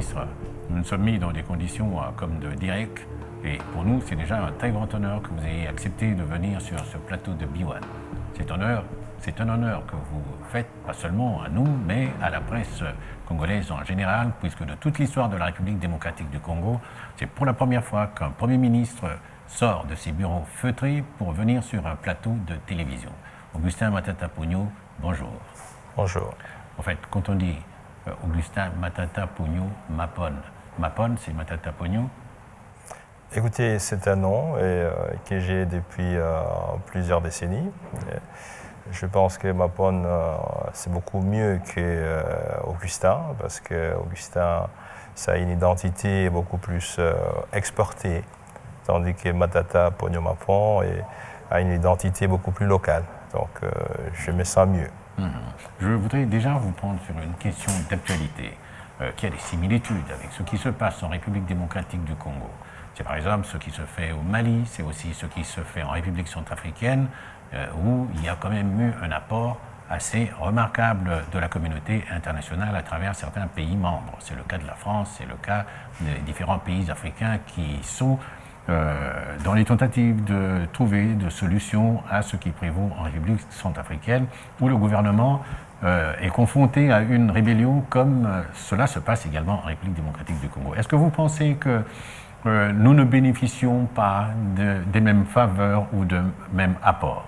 ministre, nous nous sommes mis dans des conditions comme de direct. Et pour nous, c'est déjà un très grand honneur que vous ayez accepté de venir sur ce plateau de B1. C'est un honneur que vous faites, pas seulement à nous, mais à la presse congolaise en général, puisque de toute l'histoire de la République démocratique du Congo, c'est pour la première fois qu'un Premier ministre sort de ses bureaux feutrés pour venir sur un plateau de télévision. Augustin Matata Ponyo, bonjour. Bonjour. En fait, quand on dit Augustin Matata Ponyo Mapone, Mapone, c'est Matata Ponyo? Écoutez, c'est un nom que j'ai depuis plusieurs décennies. Je pense que Mapone, c'est beaucoup mieux qu'Augustin, parce qu'Augustin, ça a une identité beaucoup plus exportée, tandis que Matata Ponyo Mapone a une identité beaucoup plus locale. Donc, je me sens mieux. Je voudrais déjà vous prendre sur une question d'actualité qui a des similitudes avec ce qui se passe en République démocratique du Congo. C'est par exemple ce qui se fait au Mali, c'est aussi ce qui se fait en République centrafricaine, où il y a quand même eu un apport assez remarquable de la communauté internationale à travers certains pays membres. C'est le cas de la France, c'est le cas des différents pays africains qui sont dans les tentatives de trouver des solutions à ce qui prévaut en République centrafricaine, où le gouvernement est confronté à une rébellion comme cela se passe également en République démocratique du Congo. Est-ce que vous pensez que nous ne bénéficions pas des mêmes faveurs ou de mêmes apports?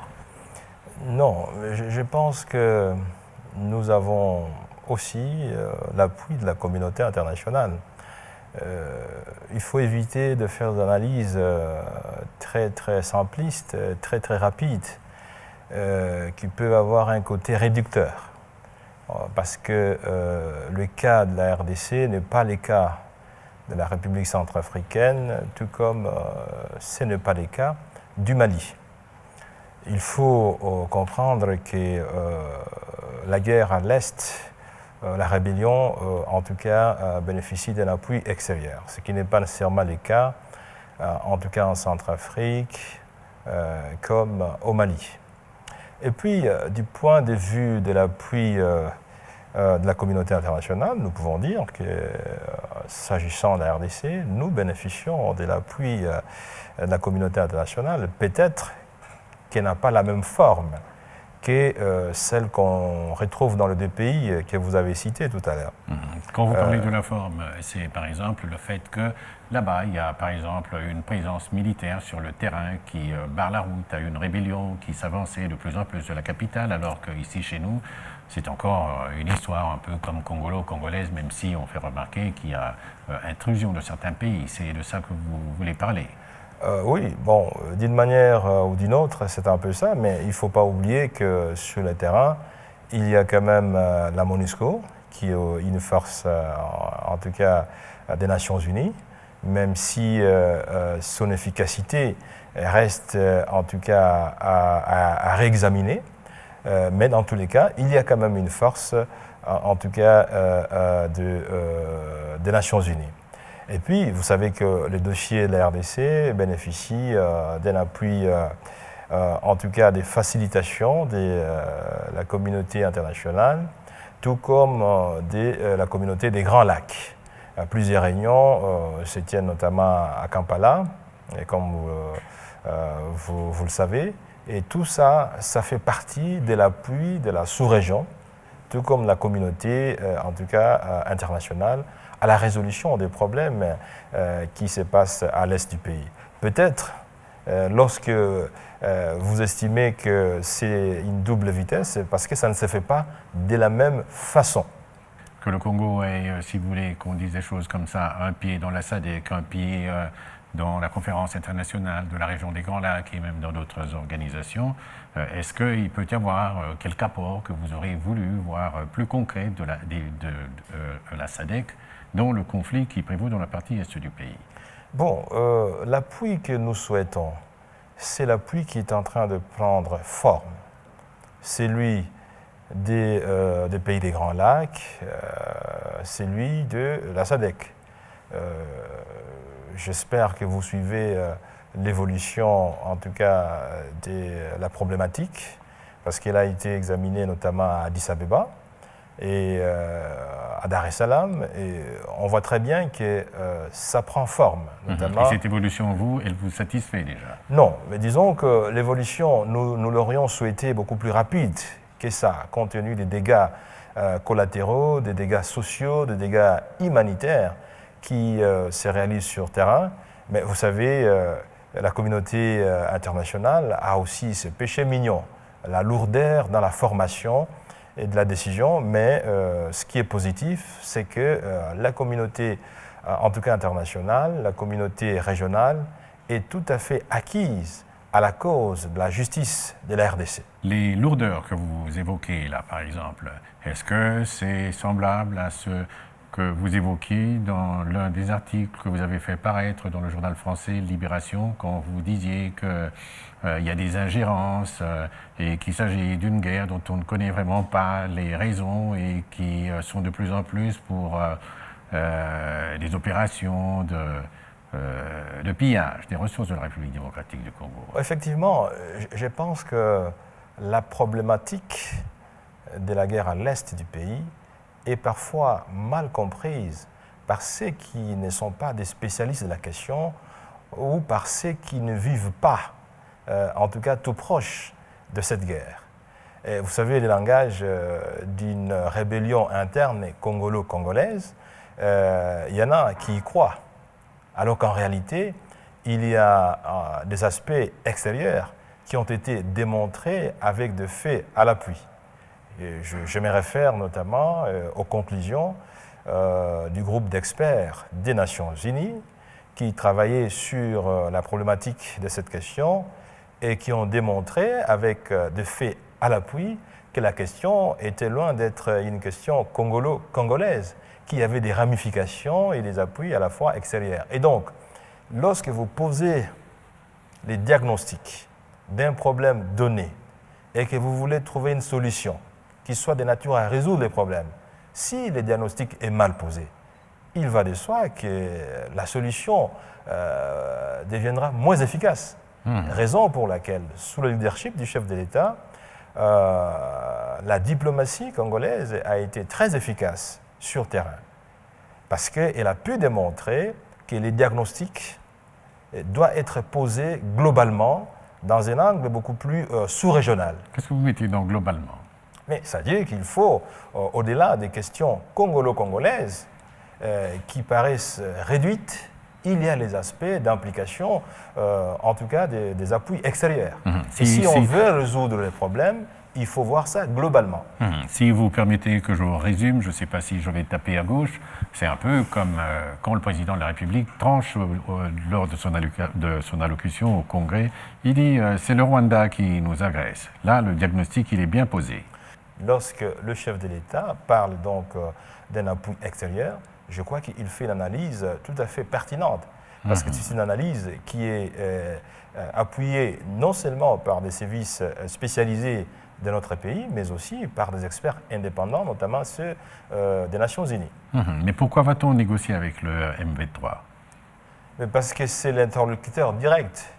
Non, je pense que nous avons aussi l'appui de la communauté internationale. Il faut éviter de faire des analyses très simplistes, très rapides, qui peuvent avoir un côté réducteur. Parce que le cas de la RDC n'est pas le cas de la République centrafricaine, tout comme ce n'est pas le cas du Mali. Il faut comprendre que la guerre à l'Est, la rébellion, en tout cas, bénéficie d'un appui extérieur, ce qui n'est pas nécessairement le cas, en tout cas en Centrafrique, comme au Mali. Et puis, du point de vue de l'appui de la communauté internationale, nous pouvons dire que, s'agissant de la RDC, nous bénéficions de l'appui de la communauté internationale, peut-être qui n'a pas la même forme que celle qu'on retrouve dans les deux pays que vous avez cités tout à l'heure. Quand vous parlez de la forme, c'est par exemple le fait que là-bas, il y a par exemple une présence militaire sur le terrain qui barre la route à une rébellion qui s'avançait de plus en plus de la capitale, alors qu'ici, chez nous, c'est encore une histoire un peu comme congolo-congolaise, même si on fait remarquer qu'il y a intrusion de certains pays. C'est de ça que vous voulez parler? Oui, bon, d'une manière ou d'une autre, c'est un peu ça, mais il ne faut pas oublier que sur le terrain, il y a quand même la MONUSCO, qui est une force, en tout cas, des Nations Unies, même si son efficacité reste, en tout cas, à réexaminer. Mais dans tous les cas, il y a quand même une force, en tout cas, des Nations Unies. Et puis, vous savez que le dossier de la RDC bénéficie d'un appui, en tout cas des facilitations de la communauté internationale, tout comme de la communauté des Grands Lacs. Plusieurs réunions se tiennent notamment à Kampala, et comme vous le savez, et tout ça, ça fait partie de l'appui de la sous-région, tout comme la communauté, en tout cas internationale, à la résolution des problèmes qui se passent à l'est du pays. Peut-être, lorsque vous estimez que c'est une double vitesse, c'est parce que ça ne se fait pas de la même façon. Que le Congo ait, si vous voulez qu'on dise des choses comme ça, un pied dans la SADC, un pied dans la conférence internationale de la région des Grands Lacs et même dans d'autres organisations, est-ce qu'il peut y avoir quelque apport que vous aurez voulu voir plus concret de la SADC dans le conflit qui prévaut dans la partie est du pays? Bon, l'appui que nous souhaitons, c'est l'appui qui est en train de prendre forme. Celui des pays des Grands Lacs, celui de la SADC. J'espère que vous suivez l'évolution, en tout cas, de la problématique, parce qu'elle a été examinée notamment à Addis Abeba. Et à Dar es Salaam, et on voit très bien que ça prend forme. Notamment... Et cette évolution, vous, elle vous satisfait déjà? Non, mais disons que l'évolution, nous l'aurions souhaité beaucoup plus rapide que ça, compte tenu des dégâts collatéraux, des dégâts sociaux, des dégâts humanitaires qui se réalisent sur terrain. Mais vous savez, la communauté internationale a aussi ce péché mignon, la lourdeur dans la formation et de la décision, mais ce qui est positif, c'est que la communauté, en tout cas internationale, la communauté régionale, est tout à fait acquise à la cause de la justice de la RDC. Les lourdeurs que vous évoquez là, par exemple, est-ce que c'est semblable à ce que vous évoquiez dans l'un des articles que vous avez fait paraître dans le journal français Libération, quand vous disiez qu'il y a des ingérences et qu'il s'agit d'une guerre dont on ne connaît vraiment pas les raisons et qui sont de plus en plus pour des opérations de pillage des ressources de la République démocratique du Congo? Effectivement, je pense que la problématique de la guerre à l'est du pays est parfois mal comprise par ceux qui ne sont pas des spécialistes de la question ou par ceux qui ne vivent pas, en tout cas tout proche de cette guerre. Et vous savez, le langage d'une rébellion interne congolo-congolaise, il y en a qui y croient, alors qu'en réalité, il y a des aspects extérieurs qui ont été démontrés avec des faits à l'appui. Je me réfère notamment aux conclusions du groupe d'experts des Nations Unies qui travaillaient sur la problématique de cette question et qui ont démontré avec des faits à l'appui que la question était loin d'être une question congolo-congolaise, qui avait des ramifications et des appuis à la fois extérieurs. Et donc, lorsque vous posez les diagnostics d'un problème donné et que vous voulez trouver une solution qui soit de nature à résoudre les problèmes, si le diagnostic est mal posé, il va de soi que la solution deviendra moins efficace. Raison pour laquelle, sous le leadership du chef de l'État, la diplomatie congolaise a été très efficace sur terrain, parce qu'elle a pu démontrer que les diagnostics doivent être posés globalement dans un angle beaucoup plus sous-régional. Qu'est-ce que vous mettez dans globalement? Mais c'est-à-dire qu'il faut, au-delà des questions congolo-congolaises qui paraissent réduites, il y a les aspects d'implication, en tout cas des appuis extérieurs. Et si on veut résoudre les problèmes, il faut voir ça globalement. Si vous permettez que je résume, je ne sais pas si je vais taper à gauche, c'est un peu comme quand le président de la République tranche lors de son allocution au Congrès, il dit c'est le Rwanda qui nous agresse. Là, le diagnostic, il est bien posé. Lorsque le chef de l'État parle donc d'un appui extérieur, je crois qu'il fait une analyse tout à fait pertinente, parce que c'est une analyse qui est appuyée non seulement par des services spécialisés de notre pays, mais aussi par des experts indépendants, notamment ceux des Nations Unies. Mais pourquoi va-t-on négocier avec le M23? Parce que c'est l'interlocuteur direct,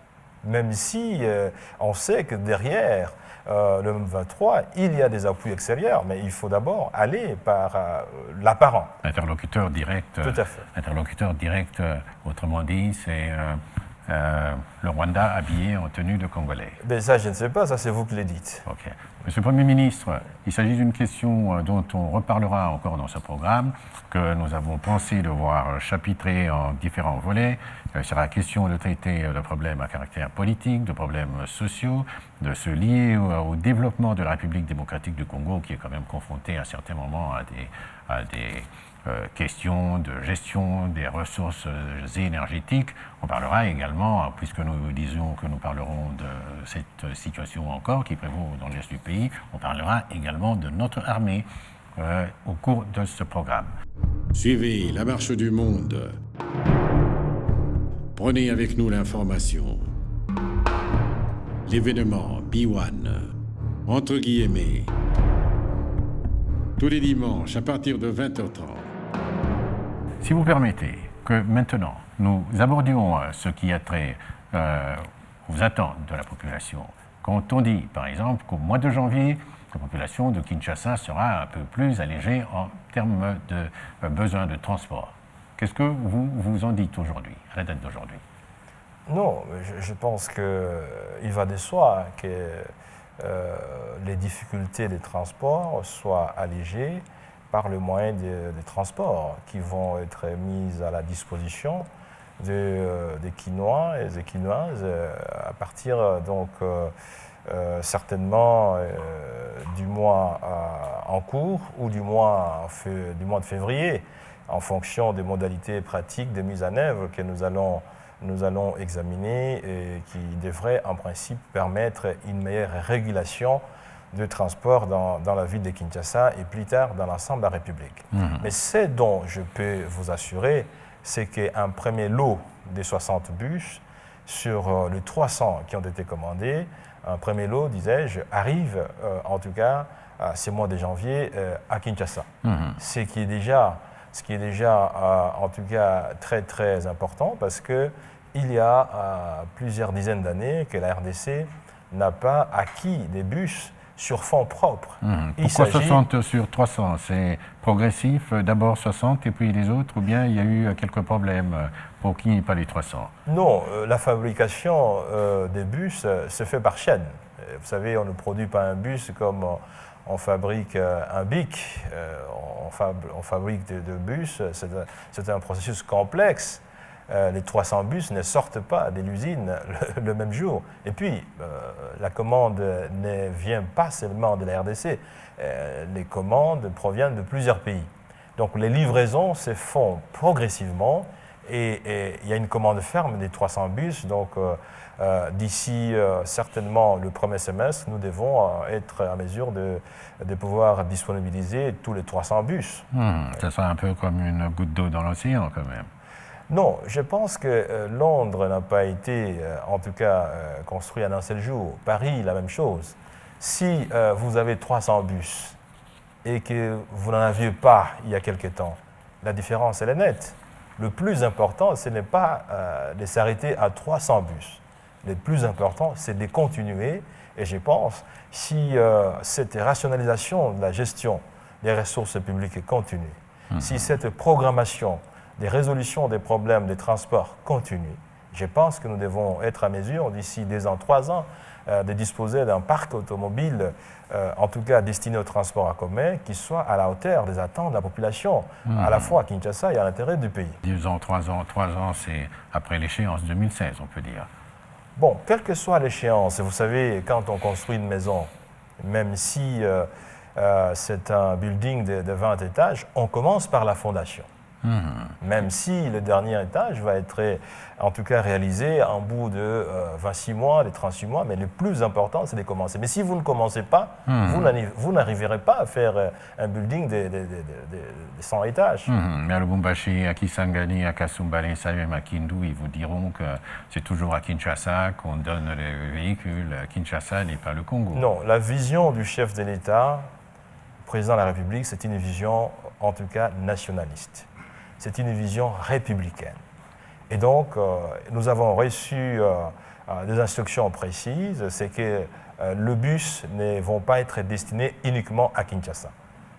même si on sait que derrière le M23, il y a des appuis extérieurs, mais il faut d'abord aller par l'apparent. Interlocuteur direct. Tout à fait. Interlocuteur direct, autrement dit, c'est le Rwanda habillé en tenue de Congolais. Ben ça, je ne sais pas, ça c'est vous qui le dites. Ok. Monsieur le Premier ministre, il s'agit d'une question dont on reparlera encore dans ce programme, que nous avons pensé devoir chapitrer en différents volets. Il sera question de traiter de problèmes à caractère politique, de problèmes sociaux, de se lier au développement de la République démocratique du Congo, qui est quand même confrontée à certains moments à des questions de gestion des ressources énergétiques. On parlera également, puisque nous disions que nous parlerons de cette situation encore qui prévaut dans l'est du pays, on parlera également de notre armée au cours de ce programme. Suivez la marche du monde. Prenez avec nous l'information. L'événement B1, entre guillemets, tous les dimanches à partir de 20h30. Si vous permettez que maintenant nous abordions ce qui a trait aux attentes de la population, quand on dit par exemple qu'au mois de janvier, la population de Kinshasa sera un peu plus allégée en termes de besoin de transport. Qu'est-ce que vous en dites aujourd'hui, à la date d'aujourd'hui? Non, je pense qu'il va de soi que les difficultés des transports soient allégées par le moyen des transports qui vont être mis à la disposition des Quinois et des Quinoises à partir donc certainement du mois en cours ou du mois de février, en fonction des modalités pratiques de mise en œuvre que nous allons examiner et qui devraient en principe permettre une meilleure régulation de transport dans la ville de Kinshasa et plus tard dans l'ensemble de la République. Mais ce dont je peux vous assurer, c'est qu'un premier lot des 60 bus sur les 300 qui ont été commandés, un premier lot, disais-je, arrive en tout cas ce mois de janvier à Kinshasa. Ce qui est déjà en tout cas très très important parce qu'il y a plusieurs dizaines d'années que la RDC n'a pas acquis des bus sur fonds propres. Pourquoi 60 sur 300? C'est progressif, d'abord 60 et puis les autres, ou bien il y a eu quelques problèmes pour qu'il n'y ait pas les 300? Non, la fabrication des bus se fait par chaîne. Vous savez, on ne produit pas un bus comme on fabrique un bic, on fabrique des bus, c'est un processus complexe. Les 300 bus ne sortent pas de l'usine le même jour. Et puis, la commande ne vient pas seulement de la RDC, les commandes proviennent de plusieurs pays. Donc les livraisons se font progressivement et il y a une commande ferme des 300 bus. Donc d'ici certainement le premier semestre, nous devons être en mesure de pouvoir disponibiliser tous les 300 bus. Ça sera un peu comme une goutte d'eau dans l'océan quand même. Non, je pense que Londres n'a pas été, en tout cas, construit en un seul jour. Paris, la même chose. Si vous avez 300 bus et que vous n'en aviez pas il y a quelque temps, la différence, elle est nette. Le plus important, ce n'est pas de s'arrêter à 300 bus. Le plus important, c'est de continuer. Et je pense, si cette rationalisation de la gestion des ressources publiques continue, si cette programmation des résolutions des problèmes des transports continuent, je pense que nous devons être à mesure, d'ici 2 ans, 3 ans, de disposer d'un parc automobile, en tout cas destiné au transport en commun, qui soit à la hauteur des attentes de la population, à la fois à Kinshasa et à l'intérieur du pays. 2 ans, 3 ans, c'est après l'échéance 2016, on peut dire. Bon, quelle que soit l'échéance, vous savez, quand on construit une maison, même si c'est un building de 20 étages, on commence par la fondation. Même si le dernier étage va être en tout cas réalisé en bout de 26 mois, de 36 mois, mais le plus important, c'est de commencer. Mais si vous ne commencez pas, vous n'arriverez pas à faire un building de 100 étages. Mais à Lubumbashi, à Kisangani, à Kasumbali, Salem, à Kindu, ils vous diront que c'est toujours à Kinshasa qu'on donne les véhicules. Kinshasa n'est pas le Congo. Non, la vision du chef de l'État, président de la République, c'est une vision en tout cas nationaliste. C'est une vision républicaine. Et donc, nous avons reçu des instructions précises, c'est que les bus ne vont pas être destinés uniquement à Kinshasa.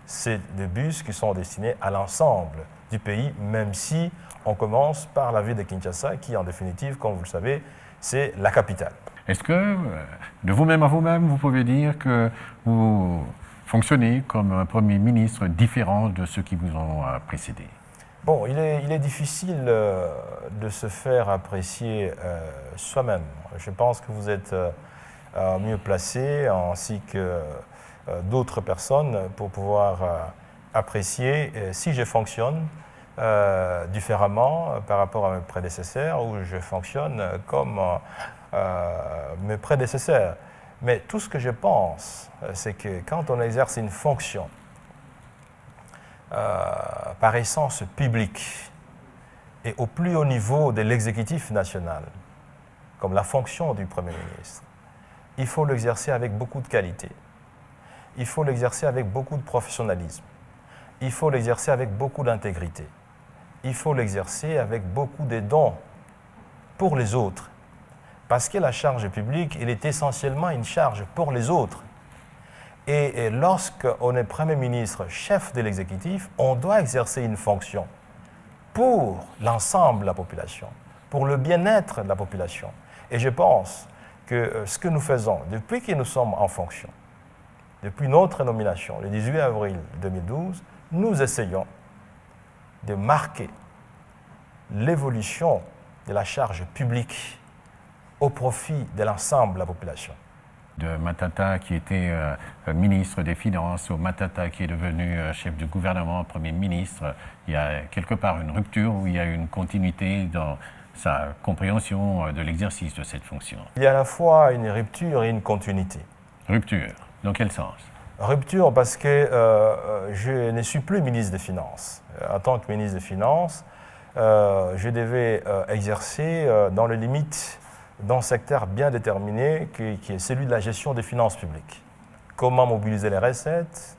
C'est des bus qui sont destinés à l'ensemble du pays, même si on commence par la ville de Kinshasa, qui en définitive, comme vous le savez, c'est la capitale. Est-ce que, de vous-même à vous-même, vous pouvez dire que vous fonctionnez comme un Premier ministre différent de ceux qui vous ont précédé? Bon, il est difficile de se faire apprécier soi-même. Je pense que vous êtes mieux placé, ainsi que d'autres personnes, pour pouvoir apprécier si je fonctionne différemment par rapport à mes prédécesseurs ou je fonctionne comme mes prédécesseurs. Mais tout ce que je pense, c'est que quand on exerce une fonction, par essence publique et au plus haut niveau de l'exécutif national, comme la fonction du Premier ministre, il faut l'exercer avec beaucoup de qualité, il faut l'exercer avec beaucoup de professionnalisme, il faut l'exercer avec beaucoup d'intégrité, il faut l'exercer avec beaucoup de dons pour les autres, parce que la charge publique, elle est essentiellement une charge pour les autres. Et lorsqu'on est Premier ministre, chef de l'exécutif, on doit exercer une fonction pour l'ensemble de la population, pour le bien-être de la population. Et je pense que ce que nous faisons depuis que nous sommes en fonction, depuis notre nomination, le 18 avril 2012, nous essayons de marquer l'évolution de la charge publique au profit de l'ensemble de la population. De Matata qui était ministre des Finances au Matata qui est devenu chef du gouvernement, Premier ministre, il y a quelque part une rupture où il y a une continuité dans sa compréhension de l'exercice de cette fonction. Il y a à la fois une rupture et une continuité. Rupture, dans quel sens? Rupture parce que je ne suis plus ministre des Finances. En tant que ministre des Finances, je devais exercer dans les limites d'un secteur bien déterminé qui est celui de la gestion des finances publiques. Comment mobiliser les recettes,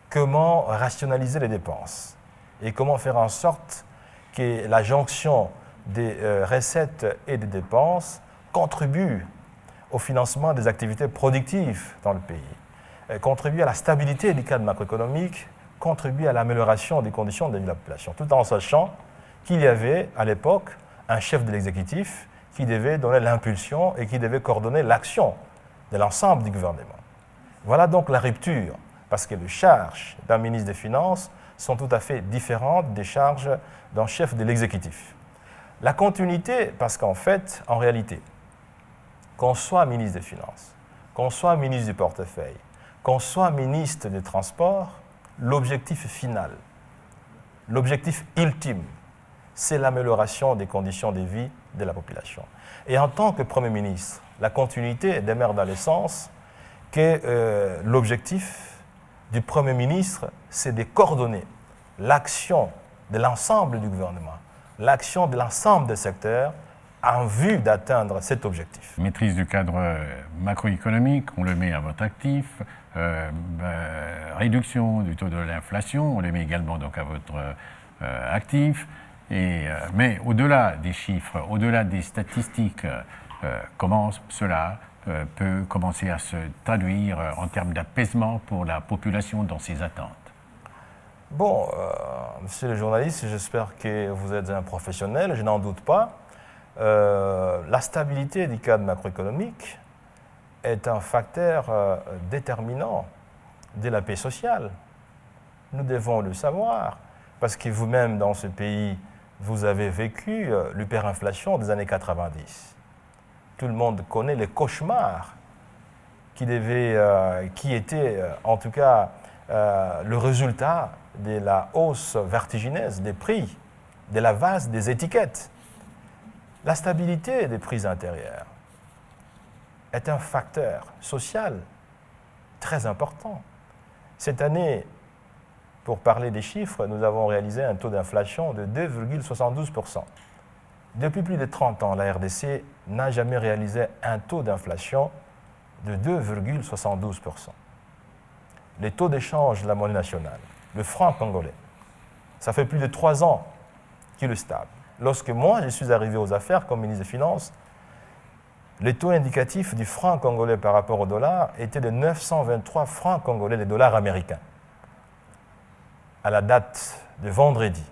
comment rationaliser les dépenses et comment faire en sorte que la jonction des recettes et des dépenses contribue au financement des activités productives dans le pays, contribue à la stabilité du cadre macroéconomique, contribue à l'amélioration des conditions de vie de la population, tout en sachant qu'il y avait à l'époque un chef de l'exécutif qui devait donner l'impulsion et qui devait coordonner l'action de l'ensemble du gouvernement. Voilà donc la rupture, parce que les charges d'un ministre des Finances sont tout à fait différentes des charges d'un chef de l'exécutif. La continuité, parce qu'en fait, en réalité, qu'on soit ministre des Finances, qu'on soit ministre du portefeuille, qu'on soit ministre des Transports, l'objectif final, l'objectif ultime, c'est l'amélioration des conditions de vie de la population. Et en tant que Premier ministre, la continuité demeure dans le sens que l'objectif du Premier ministre, c'est de coordonner l'action de l'ensemble du gouvernement, l'action de l'ensemble des secteurs en vue d'atteindre cet objectif. Maîtrise du cadre macroéconomique, on le met à votre actif. Réduction du taux de l'inflation, on le met également donc à votre actif. Mais au-delà des chiffres, au-delà des statistiques, comment cela peut commencer à se traduire en termes d'apaisement pour la population dans ses attentes? Bon, monsieur le journaliste, j'espère que vous êtes un professionnel, je n'en doute pas. La stabilité du cadre macroéconomique est un facteur déterminant de la paix sociale. Nous devons le savoir, parce que vous-même, dans ce pays, vous avez vécu l'hyperinflation des années 90. Tout le monde connaît les cauchemars qui étaient en tout cas le résultat de la hausse vertigineuse des prix, de la vase des étiquettes. La stabilité des prix intérieurs est un facteur social très important. Cette année, pour parler des chiffres, nous avons réalisé un taux d'inflation de 2,72%. Depuis plus de 30 ans, la RDC n'a jamais réalisé un taux d'inflation de 2,72%. Les taux d'échange de la monnaie nationale, le franc congolais, ça fait plus de 3 ans qu'il est stable. Lorsque moi, je suis arrivé aux affaires comme ministre des Finances, les taux indicatifs du franc congolais par rapport au dollar étaient de 923 francs congolais, les dollars américains. À la date de vendredi,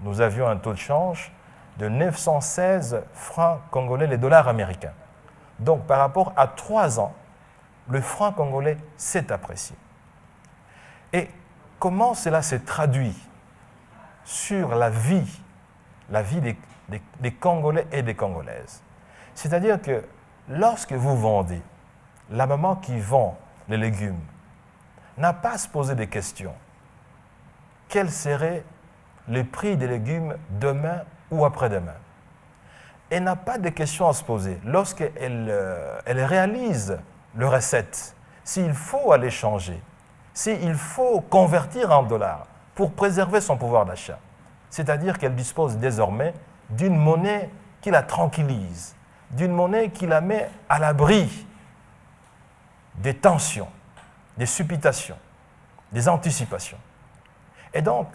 nous avions un taux de change de 916 francs congolais, les dollars américains. Donc, par rapport à 3 ans, le franc congolais s'est apprécié. Et comment cela s'est traduit sur la vie des Congolais et des Congolaises? C'est-à-dire que lorsque vous vendez, la maman qui vend les légumes n'a pas à se poser des questions. Quel serait le prix des légumes demain ou après-demain? Elle n'a pas de questions à se poser. Lorsqu'elle réalise le recette, s'il faut aller changer, s'il faut convertir en dollars pour préserver son pouvoir d'achat, c'est-à-dire qu'elle dispose désormais d'une monnaie qui la tranquillise, d'une monnaie qui la met à l'abri des tensions, des supputations, des anticipations. Et donc,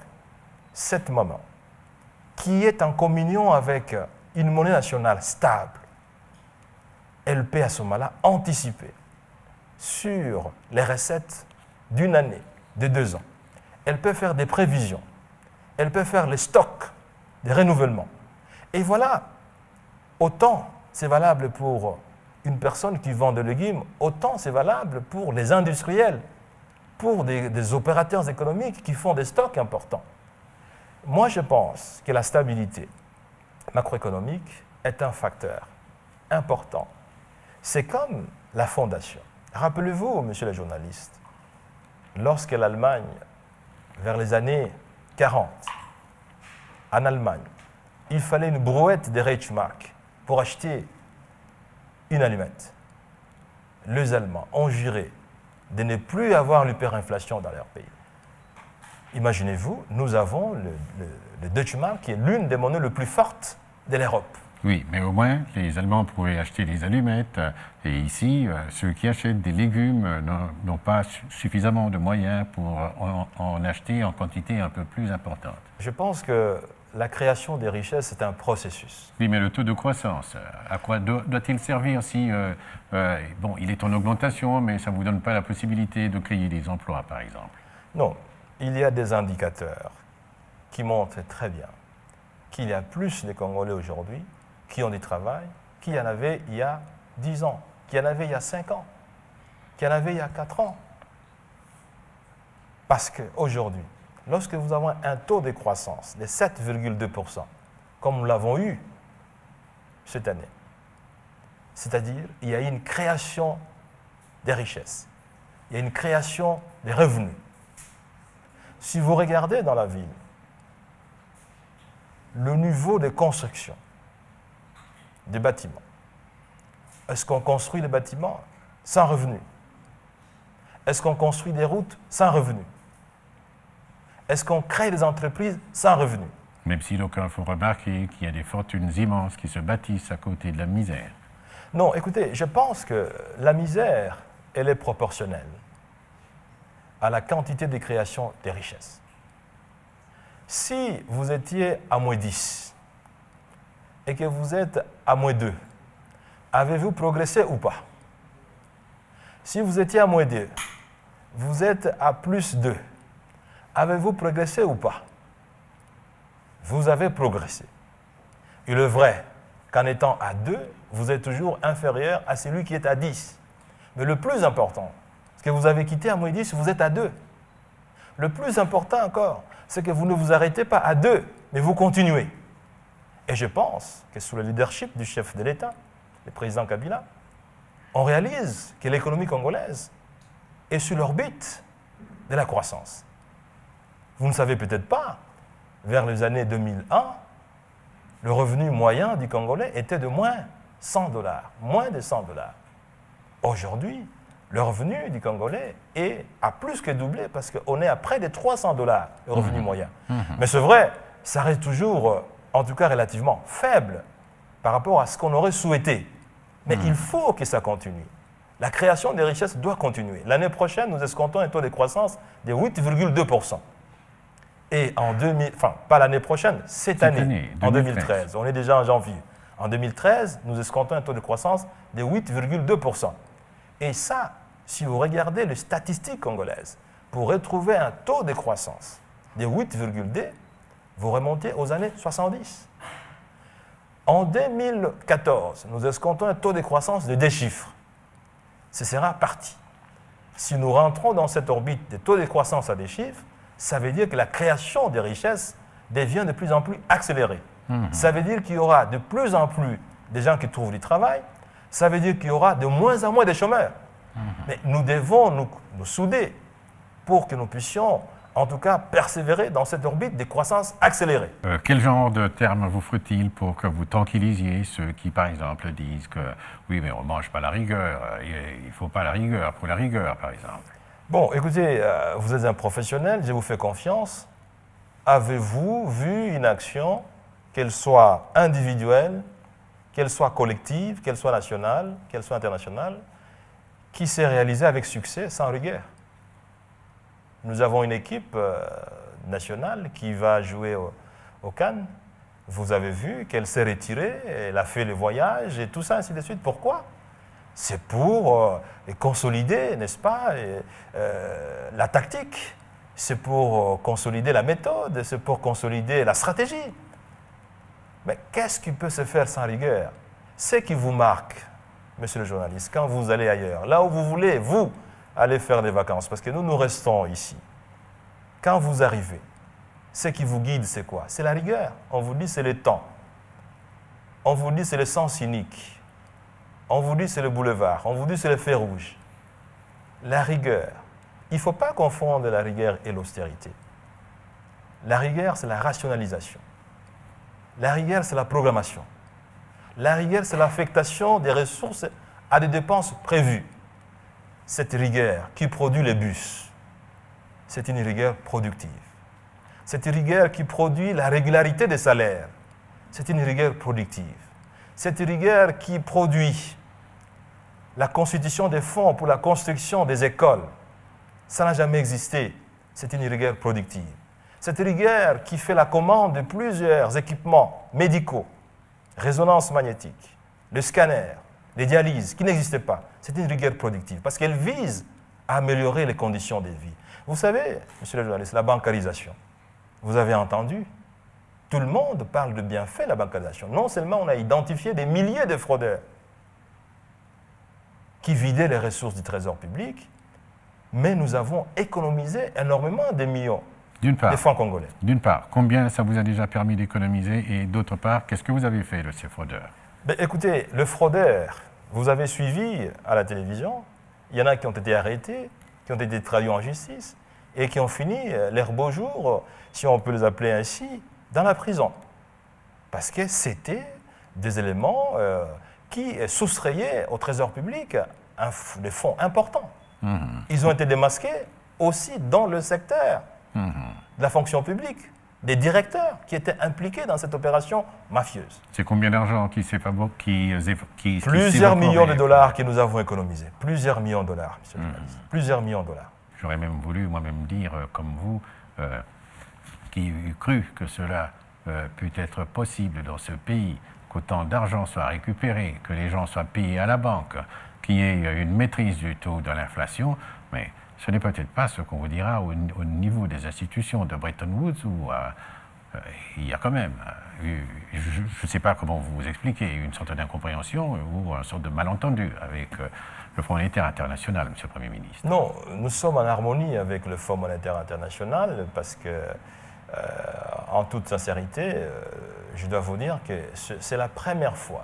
cette maman, qui est en communion avec une monnaie nationale stable, elle peut à ce moment-là anticiper sur les recettes d'une année, de 2 ans. Elle peut faire des prévisions. Elle peut faire les stocks, des renouvellements. Et voilà, autant c'est valable pour une personne qui vend des légumes, autant c'est valable pour les industriels, pour des opérateurs économiques qui font des stocks importants. Moi, je pense que la stabilité macroéconomique est un facteur important. C'est comme la fondation. Rappelez-vous, monsieur le journaliste, lorsque l'Allemagne, vers les années 40, en Allemagne, il fallait une brouette de Reichsmark pour acheter une allumette. Les Allemands ont juré de ne plus avoir l'hyperinflation dans leur pays. Imaginez-vous, nous avons le Deutschmark qui est l'une des monnaies les plus fortes de l'Europe. Oui, mais au moins, les Allemands pouvaient acheter des allumettes. Et ici, ceux qui achètent des légumes n'ont pas suffisamment de moyens pour en acheter en quantité un peu plus importante. Je pense que la création des richesses est un processus. Oui, mais le taux de croissance, à quoi doit-il servir si, bon, il est en augmentation, mais ça ne vous donne pas la possibilité de créer des emplois, par exemple? Non, il y a des indicateurs qui montrent très bien qu'il y a plus de Congolais aujourd'hui qui ont du travail qu'il y en avait il y a 10 ans, qu'il y en avait il y a 5 ans, qu'il y en avait il y a 4 ans. Parce qu'aujourd'hui, lorsque vous avez un taux de croissance de 7,2%, comme nous l'avons eu cette année, c'est-à-dire il y a eu une création des richesses, il y a une création des revenus. Si vous regardez dans la ville, le niveau de construction des bâtiments, est-ce qu'on construit les bâtiments sans revenus? Est-ce qu'on construit des routes sans revenus? Est-ce qu'on crée des entreprises sans revenus? Même si donc il faut remarquer qu'il y a des fortunes immenses qui se bâtissent à côté de la misère. Non, écoutez, je pense que la misère, elle est proportionnelle à la quantité de création des richesses. Si vous étiez à -10 et que vous êtes à -2, avez-vous progressé ou pas? Si vous étiez à -2, vous êtes à +2, avez-vous progressé ou pas? Vous avez progressé. Il est vrai qu'en étant à 2, vous êtes toujours inférieur à celui qui est à 10. Mais le plus important, c'est que vous avez quitté à -10, vous êtes à 2. Le plus important encore, c'est que vous ne vous arrêtez pas à 2, mais vous continuez. Et je pense que sous le leadership du chef de l'État, le président Kabila, on réalise que l'économie congolaise est sur l'orbite de la croissance. Vous ne savez peut-être pas, vers les années 2001, le revenu moyen du Congolais était de moins 100 $, moins de 100 $. Aujourd'hui, le revenu du Congolais a plus que doublé parce qu'on est à près de 300 $, le revenu moyen. Mais c'est vrai, ça reste toujours, en tout cas relativement faible par rapport à ce qu'on aurait souhaité. Mais il faut que ça continue. La création des richesses doit continuer. L'année prochaine, nous escomptons un taux de croissance de 8,2%. Et en 2000, enfin, pas l'année prochaine, cette année, en 2013, on est déjà en janvier. En 2013, nous escomptons un taux de croissance de 8,2%. Et ça, si vous regardez les statistiques congolaises, pour retrouver un taux de croissance de 8,2, vous remontez aux années 70. En 2014, nous escomptons un taux de croissance de 2 chiffres. Ce sera parti. Si nous rentrons dans cette orbite de taux de croissance à 2 chiffres, ça veut dire que la création des richesses devient de plus en plus accélérée. Ça veut dire qu'il y aura de plus en plus de gens qui trouvent du travail. Ça veut dire qu'il y aura de moins en moins de chômeurs. Mais nous devons nous souder pour que nous puissions, en tout cas, persévérer dans cette orbite de croissance accélérée. Quel genre de termes vous faut-il pour que vous tranquillisiez ceux qui, par exemple, disent que oui, mais on ne mange pas la rigueur, il ne faut pas la rigueur pour la rigueur, par exemple? Bon, écoutez, vous êtes un professionnel, je vous fais confiance. Avez-vous vu une action, qu'elle soit individuelle, qu'elle soit collective, qu'elle soit nationale, qu'elle soit internationale, qui s'est réalisée avec succès, sans rigueur? Nous avons une équipe nationale qui va jouer au Cannes. Vous avez vu qu'elle s'est retirée, elle a fait le voyage et tout ça, ainsi de suite. Pourquoi? C'est pour consolider, n'est-ce pas, la tactique. C'est pour consolider la méthode, c'est pour consolider la stratégie. Mais qu'est-ce qui peut se faire sans rigueur? Ce qui vous marque, monsieur le journaliste, quand vous allez ailleurs, là où vous voulez, vous, aller faire des vacances, parce que nous restons ici. Quand vous arrivez, ce qui vous guide, c'est quoi? C'est la rigueur. On vous dit c'est le temps. On vous dit c'est le sens unique. On vous dit c'est le boulevard. On vous dit c'est le fer rouge. La rigueur. Il ne faut pas confondre la rigueur et l'austérité. La rigueur, c'est la rationalisation. La rigueur, c'est la programmation. La rigueur, c'est l'affectation des ressources à des dépenses prévues. Cette rigueur qui produit les bus, c'est une rigueur productive. Cette rigueur qui produit la régularité des salaires, c'est une rigueur productive. Cette rigueur qui produit la constitution des fonds pour la construction des écoles, ça n'a jamais existé. C'est une rigueur productive. Cette rigueur qui fait la commande de plusieurs équipements médicaux, résonance magnétique, le scanner, les dialyses, qui n'existaient pas, c'est une rigueur productive parce qu'elle vise à améliorer les conditions de vie. Vous savez, monsieur le journaliste, la bancarisation, vous avez entendu, tout le monde parle de bienfaits de la bancarisation. Non seulement on a identifié des milliers de fraudeurs qui vidaient les ressources du trésor public, mais nous avons économisé énormément de millions de francs congolais. D'une part, combien ça vous a déjà permis d'économiser? Et d'autre part, qu'est-ce que vous avez fait de ces fraudeurs? Écoutez, le fraudeur, vous avez suivi à la télévision, il y en a qui ont été arrêtés, qui ont été traduits en justice et qui ont fini leur beau jour, si on peut les appeler ainsi, dans la prison. Parce que c'était des éléments qui soustrayaient au trésor public des fonds importants. Ils ont été démasqués aussi dans le secteur de la fonction publique, des directeurs qui étaient impliqués dans cette opération mafieuse. C'est combien d'argent qui s'est Plusieurs millions de dollars que nous avons économisés. Plusieurs millions de dollars, monsieur le journaliste. Plusieurs millions de dollars. J'aurais même voulu moi-même dire, comme vous, qui eût cru que cela peut être possible dans ce pays, qu'autant d'argent soit récupéré, que les gens soient payés à la banque, qu'il y ait une maîtrise du taux de l'inflation, mais ce n'est peut-être pas ce qu'on vous dira au niveau des institutions de Bretton Woods où il y a quand même, je ne sais pas comment vous expliquer, une sorte d'incompréhension ou une sorte de malentendu avec le Fonds monétaire international, Monsieur le Premier ministre. Non, nous sommes en harmonie avec le Fonds monétaire international parce que, en toute sincérité, je dois vous dire que c'est la première fois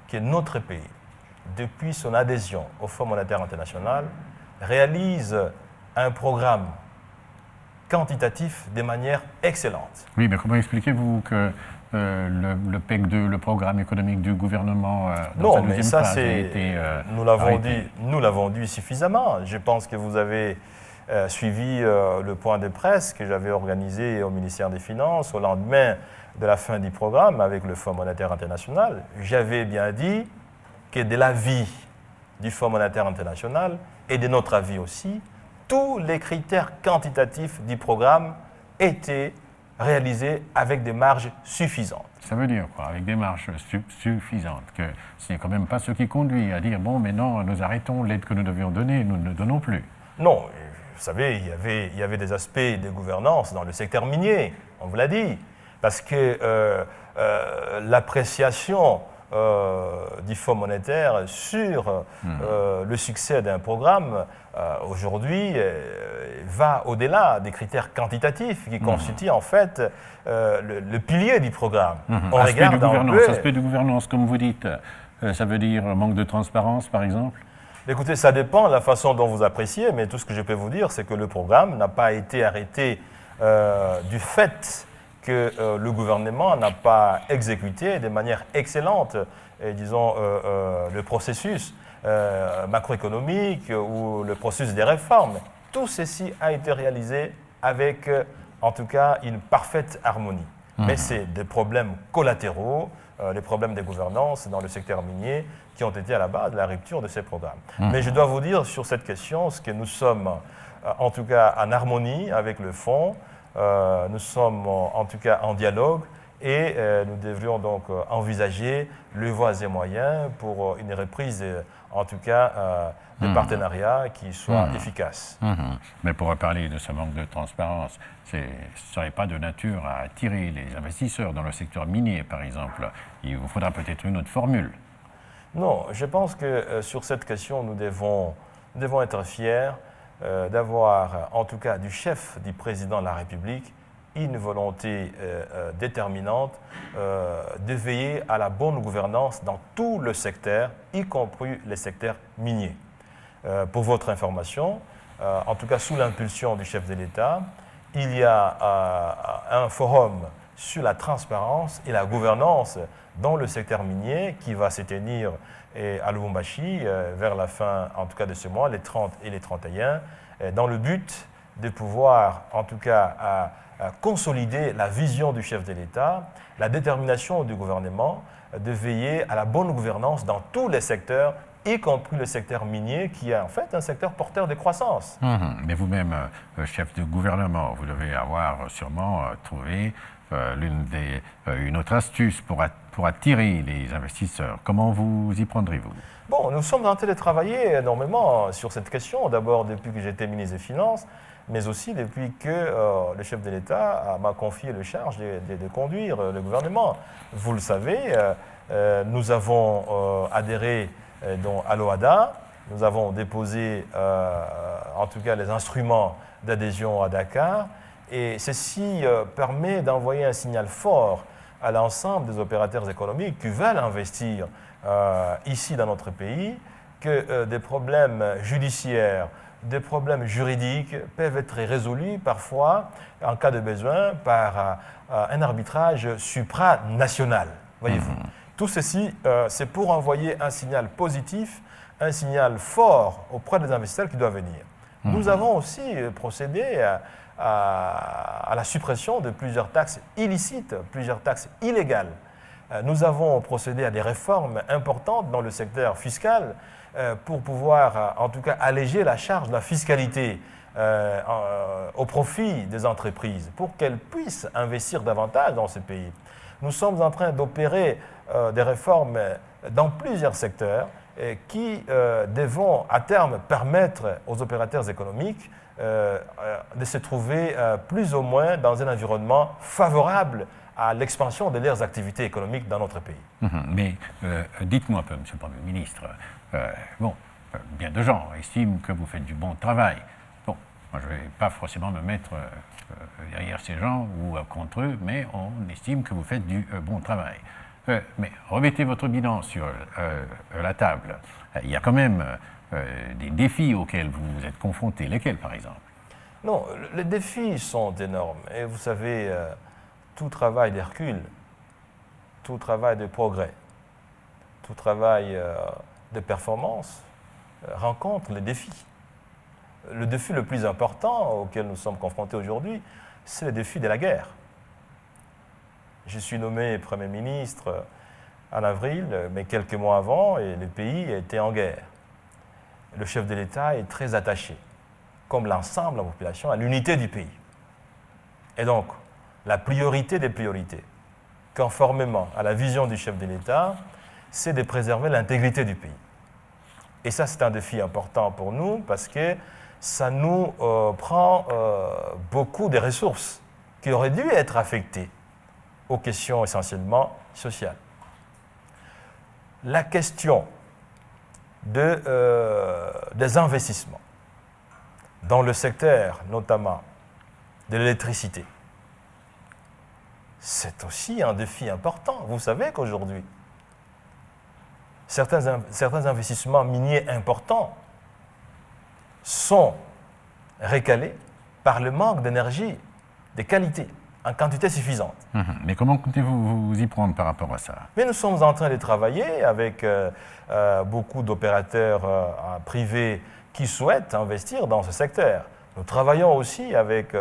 que notre pays, depuis son adhésion au Fonds monétaire international, réalise un programme quantitatif de manière excellente. Oui, mais comment expliquez-vous que le PEC 2, le programme économique du gouvernement, dans sa deuxième phase, a été nous l'avons dit suffisamment. Je pense que vous avez suivi le point de presse que j'avais organisé au ministère des Finances au lendemain de la fin du programme avec le Fonds monétaire international. J'avais bien dit que de l'avis du Fonds monétaire international et de notre avis aussi, tous les critères quantitatifs du programme étaient réalisés avec des marges suffisantes. Ça veut dire quoi, avec des marges suffisantes? Que ce n'est quand même pas ce qui conduit à dire, bon, mais non, nous arrêtons l'aide que nous devions donner, nous ne donnons plus. Non, vous savez, il y avait des aspects de gouvernance dans le secteur minier, on vous l'a dit, parce que l'appréciation du Fonds monétaire sur le succès d'un programme aujourd'hui va au-delà des critères quantitatifs qui constituent en fait le pilier du programme. On regarde un peu... Aspect de gouvernance, comme vous dites, ça veut dire manque de transparence par exemple? Écoutez, ça dépend de la façon dont vous appréciez, mais tout ce que je peux vous dire, c'est que le programme n'a pas été arrêté du fait que le gouvernement n'a pas exécuté de manière excellente, disons, le processus macroéconomique ou le processus des réformes. Tout ceci a été réalisé avec, en tout cas, une parfaite harmonie. Mais c'est des problèmes collatéraux, les problèmes de gouvernance dans le secteur minier qui ont été à la base de la rupture de ces programmes. Mais je dois vous dire sur cette question, ce que nous sommes, en tout cas, en harmonie avec le Fonds. Nous sommes en tout cas en dialogue Et nous devrions donc envisager les voies et moyens pour une reprise, en tout cas, de partenariats qui soient efficaces. Mais pour parler de ce manque de transparence, ce ne serait pas de nature à attirer les investisseurs dans le secteur minier, par exemple. Il vous faudra peut-être une autre formule. Non, je pense que sur cette question, nous devons être fiers d'avoir, en tout cas du chef du président de la République, une volonté déterminante de veiller à la bonne gouvernance dans tout le secteur, y compris les secteurs miniers. Pour votre information, en tout cas sous l'impulsion du chef de l'État, il y a un forum sur la transparence et la gouvernance dans le secteur minier qui va se tenir à Lubumbashi vers la fin, en tout cas de ce mois, les 30 et les 31, dans le but de pouvoir, en tout cas, consolider la vision du chef de l'État, la détermination du gouvernement de veiller à la bonne gouvernance dans tous les secteurs, y compris le secteur minier, qui est en fait un secteur porteur de croissance. Mais vous-même, chef de gouvernement, vous devez avoir sûrement trouvé une autre astuce pour attirer les investisseurs. Comment vous y prendrez-vous? Bon, nous sommes en train de travailler énormément sur cette question, d'abord depuis que j'étais ministre des Finances, mais aussi depuis que le chef de l'État m'a confié la charge de conduire le gouvernement. Vous le savez, nous avons adhéré à l'OHADA, nous avons déposé en tout cas les instruments d'adhésion à Dakar, et ceci permet d'envoyer un signal fort à l'ensemble des opérateurs économiques qui veulent investir ici dans notre pays, que des problèmes judiciaires, des problèmes juridiques peuvent être résolus parfois, en cas de besoin, par un arbitrage supranational. Voyez-vous. Tout ceci, c'est pour envoyer un signal positif, un signal fort auprès des investisseurs qui doivent venir. Nous avons aussi procédé à la suppression de plusieurs taxes illicites, plusieurs taxes illégales. Nous avons procédé à des réformes importantes dans le secteur fiscal pour pouvoir, en tout cas, alléger la charge de la fiscalité au profit des entreprises, pour qu'elles puissent investir davantage dans ce pays. Nous sommes en train d'opérer des réformes dans plusieurs secteurs qui devront à terme permettre aux opérateurs économiques de se trouver plus ou moins dans un environnement favorable à l'expansion de leurs activités économiques dans notre pays. Mais dites-moi un peu, Monsieur le Premier ministre, bien de gens estiment que vous faites du bon travail. Bon, moi je ne vais pas forcément me mettre derrière ces gens ou contre eux, mais on estime que vous faites du bon travail. Mais remettez votre bilan sur la table. Il y a quand même des défis auxquels vous êtes confrontés. Lesquels, par exemple? Non, les défis sont énormes. Et vous savez, tout travail d'Hercule, tout travail de progrès, tout travail de performance rencontre les défis. Le défi le plus important auquel nous sommes confrontés aujourd'hui, c'est le défi de la guerre. Je suis nommé Premier ministre en avril, mais quelques mois avant, et le pays était en guerre. Le chef de l'État est très attaché, comme l'ensemble de la population, à l'unité du pays. Et donc, la priorité des priorités, conformément à la vision du chef de l'État, c'est de préserver l'intégrité du pays. Et ça, c'est un défi important pour nous parce que ça nous prend beaucoup de ressources qui auraient dû être affectées aux questions essentiellement sociales. La question des investissements dans le secteur, notamment de l'électricité, c'est aussi un défi important. Vous savez qu'aujourd'hui, certains investissements miniers importants sont recalés par le manque d'énergie de qualité, en quantité suffisante. Mais comment comptez-vous vous y prendre par rapport à ça? Mais nous sommes en train de travailler avec beaucoup d'opérateurs privés qui souhaitent investir dans ce secteur. Nous travaillons aussi avec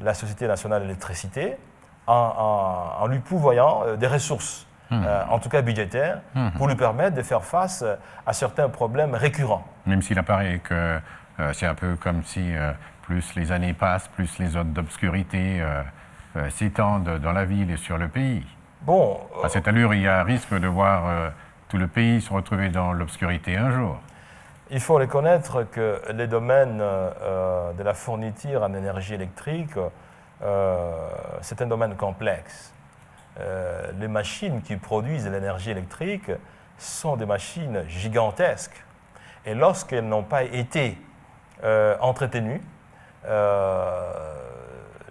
la Société nationale d'électricité en lui pourvoyant des ressources, en tout cas budgétaires, pour lui permettre de faire face à certains problèmes récurrents. Même s'il apparaît que c'est un peu comme si plus les années passent, plus les zones d'obscurité s'étendent dans la ville et sur le pays. Bon, À cette allure, il y a un risque de voir tout le pays se retrouver dans l'obscurité un jour. il faut reconnaître que les domaines de la fourniture en énergie électrique, c'est un domaine complexe. Les machines qui produisent l'énergie électrique sont des machines gigantesques. Et lorsqu'elles n'ont pas été entretenues,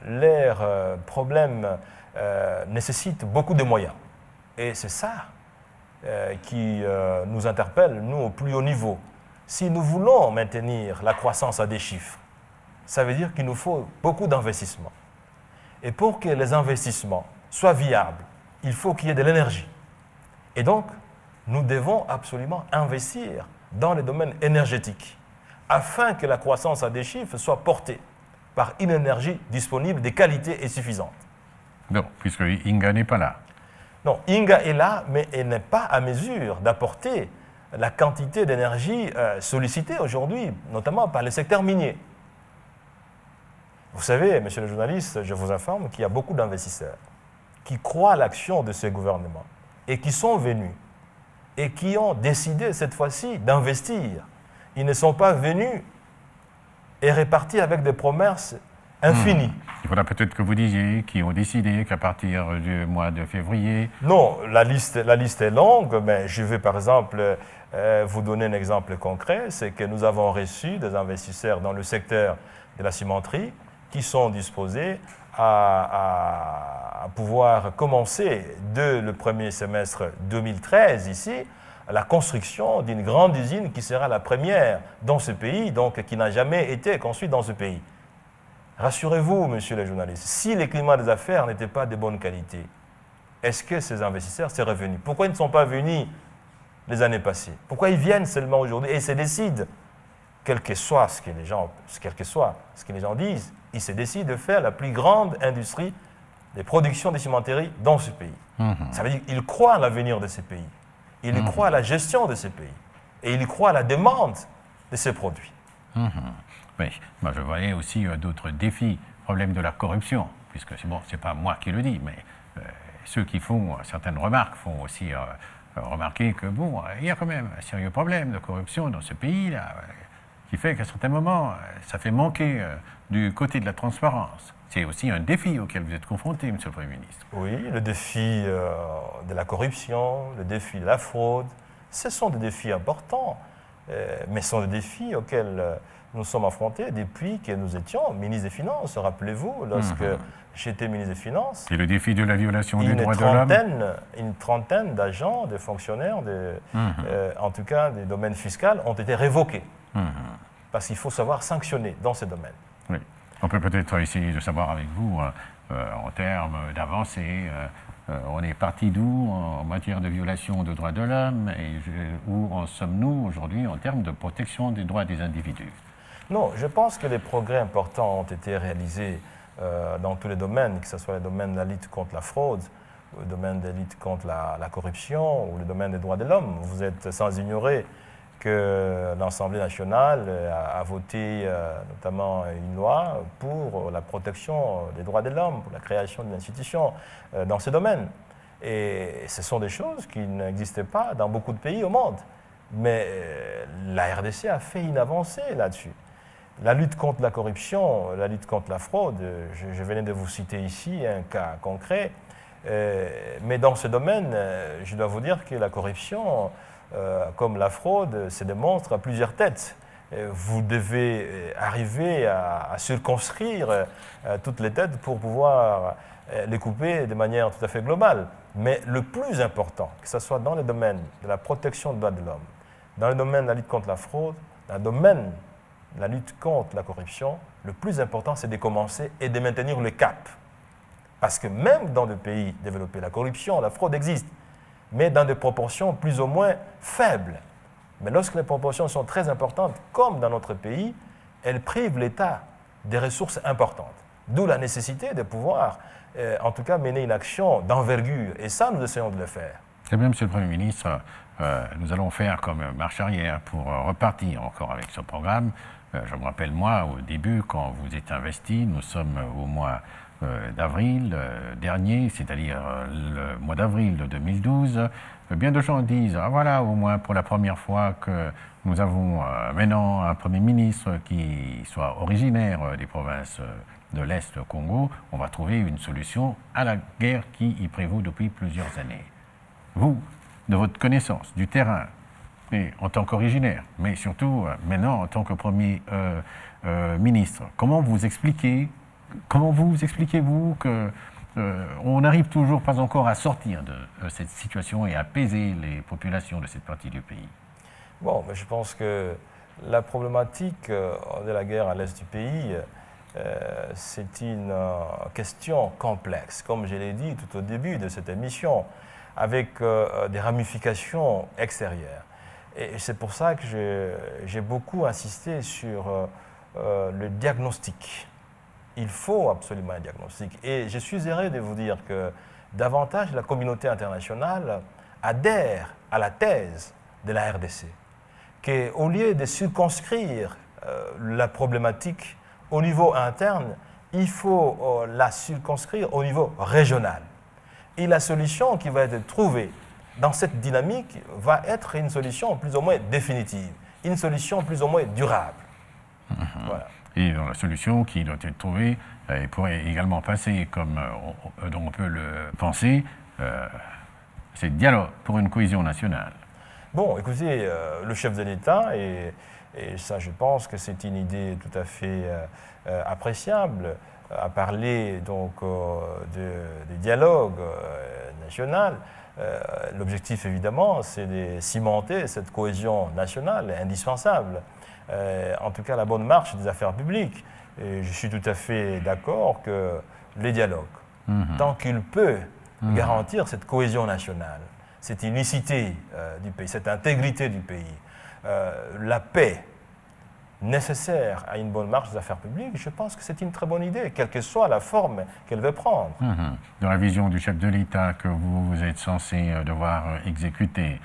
leurs problèmes nécessitent beaucoup de moyens. Et c'est ça qui nous interpelle, nous, au plus haut niveau. Si nous voulons maintenir la croissance à des chiffres, ça veut dire qu'il nous faut beaucoup d'investissements. Et pour que les investissements soient viables, il faut qu'il y ait de l'énergie. Et donc, nous devons absolument investir dans les domaines énergétiques afin que la croissance à des chiffres soit portée par une énergie disponible de qualité et suffisante. Non, puisque Inga n'est pas là. Non, Inga est là, mais elle n'est pas à mesure d'apporter la quantité d'énergie sollicitée aujourd'hui, notamment par le secteur minier. Vous savez, monsieur le journaliste, je vous informe qu'il y a beaucoup d'investisseurs qui croient à l'action de ce gouvernement et qui sont venus et qui ont décidé cette fois-ci d'investir. Ils ne sont pas venus et répartis avec des promesses infinies. Il faudra peut-être que vous disiez qui ont décidé qu'à partir du mois de février... Non, la liste est longue, mais je vais par exemple vous donner un exemple concret, c'est que nous avons reçu des investisseurs dans le secteur de la cimenterie qui sont disposés à pouvoir commencer dès le premier semestre 2013 ici, la construction d'une grande usine qui sera la première dans ce pays, donc qui n'a jamais été construite dans ce pays. Rassurez-vous, monsieur le journaliste, si le climat des affaires n'était pas de bonne qualité, est-ce que ces investisseurs seraient venus? Pourquoi ils ne sont pas venus les années passées? Pourquoi ils viennent seulement aujourd'hui et se décident, quel que soit ce que les gens disent, ils se décident de faire la plus grande industrie de production de cimenterie dans ce pays. Ça veut dire qu'ils croient à l'avenir de ce pays. Ils croient à la gestion de ce pays. Et ils croient à la demande de ces produits. Oui, moi je voyais aussi d'autres défis, problème de la corruption, puisque c'est pas moi qui le dis, mais ceux qui font certaines remarques font aussi remarquer que il y a quand même un sérieux problème de corruption dans ce pays-là, qui fait qu'à certains moments, ça fait manquer du côté de la transparence. C'est aussi un défi auquel vous êtes confronté, monsieur le Premier ministre. Oui, le défi de la corruption, le défi de la fraude, ce sont des défis importants, mais ce sont des défis auxquels nous sommes affrontés depuis que nous étions ministres des Finances. Rappelez-vous, lorsque j'étais ministre des Finances, et le défi de la violation des droits de l'homme. Une trentaine d'agents, de fonctionnaires, en tout cas des domaines fiscaux, ont été révoqués. Parce qu'il faut savoir sanctionner dans ces domaines. Oui. On peut peut-être essayer de savoir avec vous, en termes d'avancée, on est parti d'où en matière de violation de droits de l'homme et où en sommes-nous aujourd'hui en termes de protection des droits des individus? Non, je pense que les progrès importants ont été réalisés dans tous les domaines, que ce soit le domaine de la lutte contre la fraude, le domaine de la lutte contre la corruption ou le domaine des droits de l'homme. Vous êtes sans ignorer que l'Assemblée nationale a voté notamment une loi pour la protection des droits de l'homme, pour la création d'une institution dans ce domaine. Et ce sont des choses qui n'existaient pas dans beaucoup de pays au monde. Mais la RDC a fait une avancée là-dessus. La lutte contre la corruption, la lutte contre la fraude, je venais de vous citer ici un cas concret, mais dans ce domaine, je dois vous dire que la corruption, comme la fraude, se démontre à plusieurs têtes. Vous devez arriver à circonscrire toutes les têtes pour pouvoir les couper de manière tout à fait globale. Mais le plus important, que ce soit dans le domaine de la protection des droits de l'homme, dans le domaine de la lutte contre la fraude, dans le domaine de la lutte contre la corruption, le plus important, c'est de commencer et de maintenir le cap. Parce que même dans des pays développés, la corruption, la fraude existe, mais dans des proportions plus ou moins faibles. Mais lorsque les proportions sont très importantes, comme dans notre pays, elles privent l'État des ressources importantes. D'où la nécessité de pouvoir, en tout cas, mener une action d'envergure. Et ça, nous essayons de le faire. Très bien, monsieur le Premier ministre. Nous allons faire comme marche arrière pour repartir encore avec ce programme. Je me rappelle, moi, au début, quand vous êtes investi, nous sommes au mois d'avril dernier, c'est-à-dire le mois d'avril de 2012, bien de gens disent « Ah voilà, au moins pour la première fois que nous avons maintenant un Premier ministre qui soit originaire des provinces de l'Est Congo, on va trouver une solution à la guerre qui y prévaut depuis plusieurs années. » Vous, de votre connaissance du terrain, et en tant qu'originaire, mais surtout maintenant en tant que Premier ministre, comment vous expliquez-vous que on n'arrive toujours pas encore à sortir de cette situation et à apaiser les populations de cette partie du pays? Bon, mais je pense que la problématique de la guerre à l'est du pays, c'est une question complexe, comme je l'ai dit tout au début de cette émission, avec des ramifications extérieures. Et c'est pour ça que j'ai beaucoup insisté sur le diagnostic. Il faut absolument un diagnostic. Et je suis heureux de vous dire que davantage la communauté internationale adhère à la thèse de la RDC, qu'au lieu de circonscrire la problématique au niveau interne, il faut la circonscrire au niveau régional. Et la solution qui va être trouvée dans cette dynamique va être une solution plus ou moins définitive, une solution plus ou moins durable. Voilà. Et la solution qui doit être trouvée pourrait également passer, comme on peut le penser, c'est le dialogue pour une cohésion nationale. Bon, écoutez, le chef de l'État, et ça je pense que c'est une idée tout à fait appréciable, a parlé donc du dialogue national. L'objectif évidemment, c'est de cimenter cette cohésion nationale indispensable. En tout cas, la bonne marche des affaires publiques. Et je suis tout à fait d'accord que les dialogues, tant qu'il peut garantir cette cohésion nationale, cette unicité du pays, cette intégrité du pays, la paix nécessaire à une bonne marche des affaires publiques, je pense que c'est une très bonne idée, quelle que soit la forme qu'elle veut prendre. Dans la vision du chef de l'État que vous êtes censé devoir exécuter,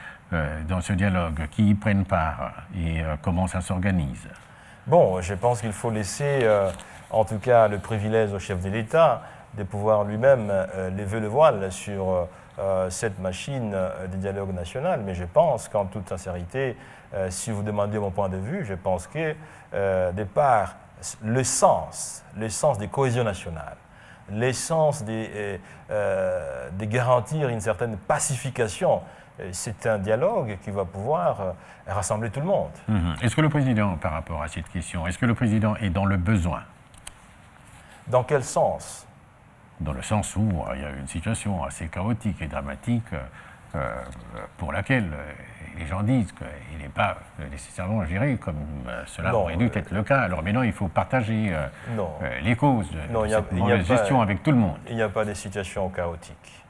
dans ce dialogue, qui y prennent part et comment ça s'organise? Bon, je pense qu'il faut laisser, en tout cas, le privilège au chef de l'État de pouvoir lui-même lever le voile sur cette machine de dialogue national. Mais je pense qu'en toute sincérité, si vous demandez mon point de vue, je pense que, de par le sens des cohésions nationales, l'essence de garantir une certaine pacification, c'est un dialogue qui va pouvoir rassembler tout le monde. Est-ce que le président, par rapport à cette question, est-ce que le président est dans le besoin? Dans quel sens? Dans le sens où il y a une situation assez chaotique et dramatique pour laquelle les gens disent qu'il n'est pas nécessairement géré comme cela aurait dû être le cas. Alors maintenant, il faut partager les causes de cette mauvaise gestion avec tout le monde. Il n'y a pas de situation chaotique.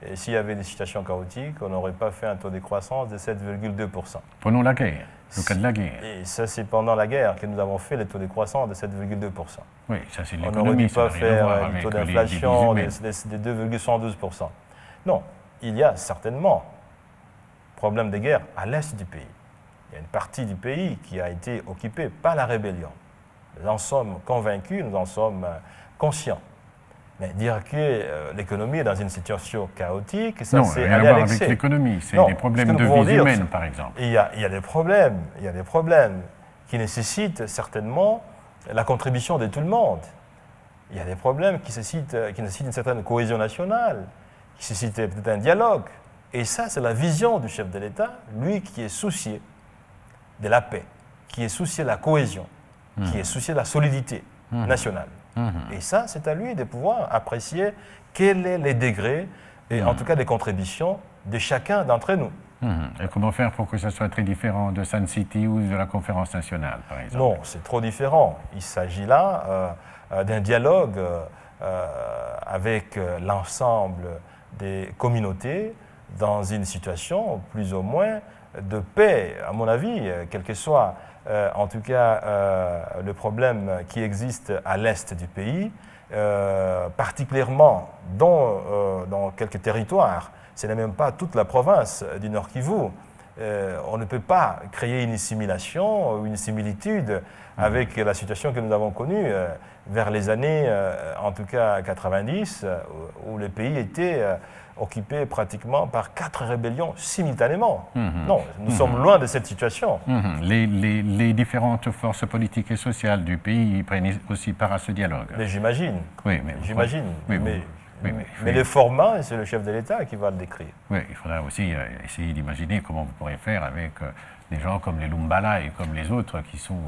Et s'il y avait des situations chaotiques, on n'aurait pas fait un taux de croissance de 7,2%. Prenons la guerre, le cas de la guerre. Et ça, c'est pendant la guerre que nous avons fait le taux de croissance de 7,2%. Oui, ça c'est l'économie. On n'aurait dû pas faire un taux d'inflation de 2,112%. Non, il y a certainement problème de guerre à l'est du pays. Il y a une partie du pays qui a été occupée par la rébellion. Nous en sommes convaincus, nous en sommes conscients. Mais dire que l'économie est dans une situation chaotique, ça c'est aller à l'excès. Non, rien à voir avec l'économie, c'est des problèmes de vie humaine, par exemple. Il y a des problèmes qui nécessitent certainement la contribution de tout le monde. Il y a des problèmes qui nécessitent une certaine cohésion nationale, qui nécessitent peut-être un dialogue. Et ça, c'est la vision du chef de l'État, lui qui est soucié de la paix, qui est soucié de la cohésion, qui est soucié de la solidité nationale. Et ça, c'est à lui de pouvoir apprécier quels sont les degrés, et en tout cas les contributions de chacun d'entre nous. Et comment faire pour que ça soit très différent de Sun City ou de la conférence nationale, par exemple? Non, c'est trop différent. Il s'agit là d'un dialogue avec l'ensemble des communautés dans une situation plus ou moins de paix, à mon avis, quel que soit en tout cas le problème qui existe à l'est du pays, particulièrement dans quelques territoires. Ce n'est même pas toute la province du Nord Kivu, on ne peut pas créer une assimilation ou une similitude avec la situation que nous avons connue vers les années, en tout cas 90, où le pays était occupé pratiquement par 4 rébellions simultanément. Non, nous sommes loin de cette situation. Les différentes forces politiques et sociales du pays prennent aussi part à ce dialogue. Mais j'imagine. Oui, mais j'imagine. Oui, mais le format, c'est le chef de l'État qui va le décrire. Oui, il faudra aussi essayer d'imaginer comment vous pourrez faire avec des gens comme les Lumbala et comme les autres qui sont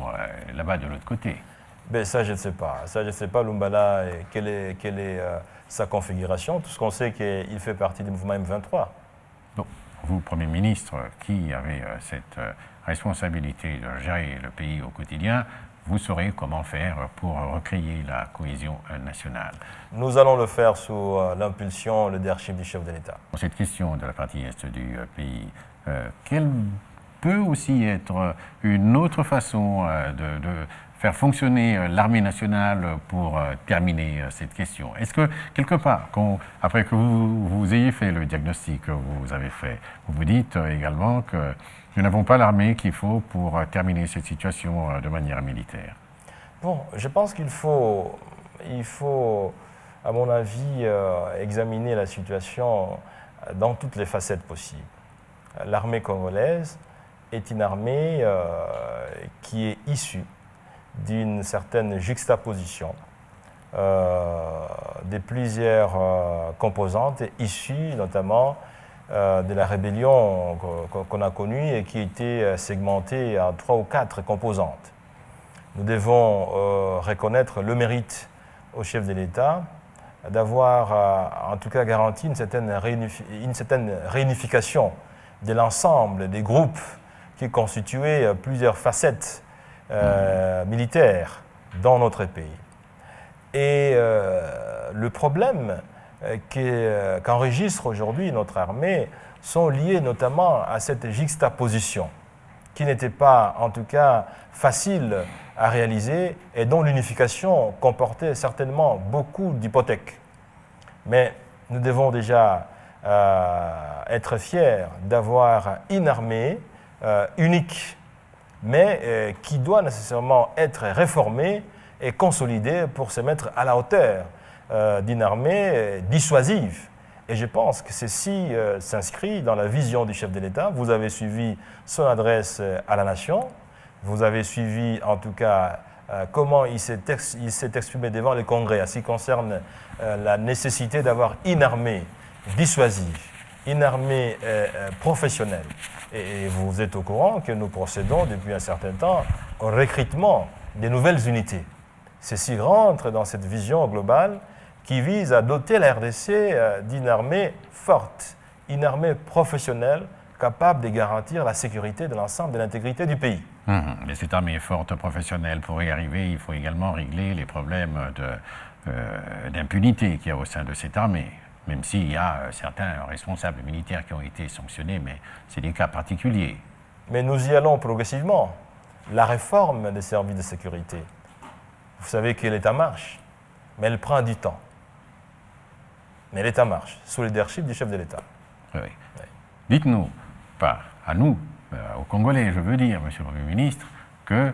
là-bas de l'autre côté. Ben, ça, je ne sais pas. Ça, je ne sais pas, Lumbala, quelle est sa configuration. Tout ce qu'on sait, c'est qu'il fait partie du mouvement M23. Donc, vous, Premier ministre, qui avez cette responsabilité de gérer le pays au quotidien, vous saurez comment faire pour recréer la cohésion nationale. Nous allons le faire sous l'impulsion, le leadership du chef de l'État. Cette question de la partie est du pays, quelle peut aussi être une autre façon de faire fonctionner l'armée nationale pour terminer cette question? Est-ce que, quelque part, après que vous ayez fait le diagnostic que vous avez fait, vous vous dites également que nous n'avons pas l'armée qu'il faut pour terminer cette situation de manière militaire? Bon, je pense qu'il faut, à mon avis, examiner la situation dans toutes les facettes possibles. L'armée congolaise est une armée qui est issue d'une certaine juxtaposition de plusieurs composantes issues notamment de la rébellion qu'on a connue et qui était segmentée en 3 ou 4 composantes. Nous devons reconnaître le mérite au chef de l'État d'avoir en tout cas garanti une certaine réunification de l'ensemble des groupes qui constituaient plusieurs facettes militaires dans notre pays. Et le problème qu'enregistre aujourd'hui notre armée sont liés notamment à cette juxtaposition qui n'était pas, en tout cas, facile à réaliser et dont l'unification comportait certainement beaucoup d'hypothèques. Mais nous devons déjà être fiers d'avoir une armée unique, mais qui doit nécessairement être réformée et consolidée pour se mettre à la hauteur d'une armée dissuasive. Et je pense que ceci s'inscrit dans la vision du chef de l'État. Vous avez suivi son adresse à la nation, vous avez suivi en tout cas comment il s'est exprimé devant le Congrès en ce qui concerne la nécessité d'avoir une armée dissuasive, une armée professionnelle. Et vous êtes au courant que nous procédons depuis un certain temps au recrutement des nouvelles unités. Ceci rentre dans cette vision globale qui vise à doter la RDC d'une armée forte, une armée professionnelle capable de garantir la sécurité de l'ensemble de l'intégrité du pays. Mais cette armée forte, professionnelle, pour y arriver, il faut également régler les problèmes d'impunité qu'il y a au sein de cette armée. Même s'il y a certains responsables militaires qui ont été sanctionnés, mais c'est des cas particuliers. Mais nous y allons progressivement. La réforme des services de sécurité, vous savez que l'État marche, mais elle prend du temps. Mais l'État marche, sous le leadership du chef de l'État. Oui. Oui. Dites-nous, pas à nous, aux Congolais, je veux dire, Monsieur le Premier ministre, qu'il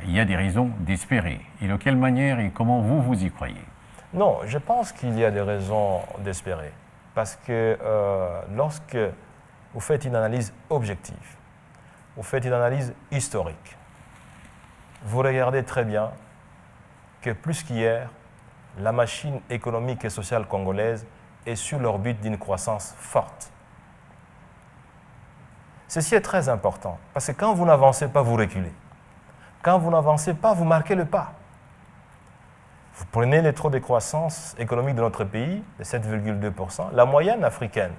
y a des raisons d'espérer. Et de quelle manière et comment vous y croyez? Non, je pense qu'il y a des raisons d'espérer. Parce que lorsque vous faites une analyse objective, vous faites une analyse historique, vous regardez très bien que plus qu'hier, la machine économique et sociale congolaise est sur l'orbite d'une croissance forte. Ceci est très important, parce que quand vous n'avancez pas, vous reculez. Quand vous n'avancez pas, vous marquez le pas. Vous prenez les taux de croissance économique de notre pays, de 7,2%, la moyenne africaine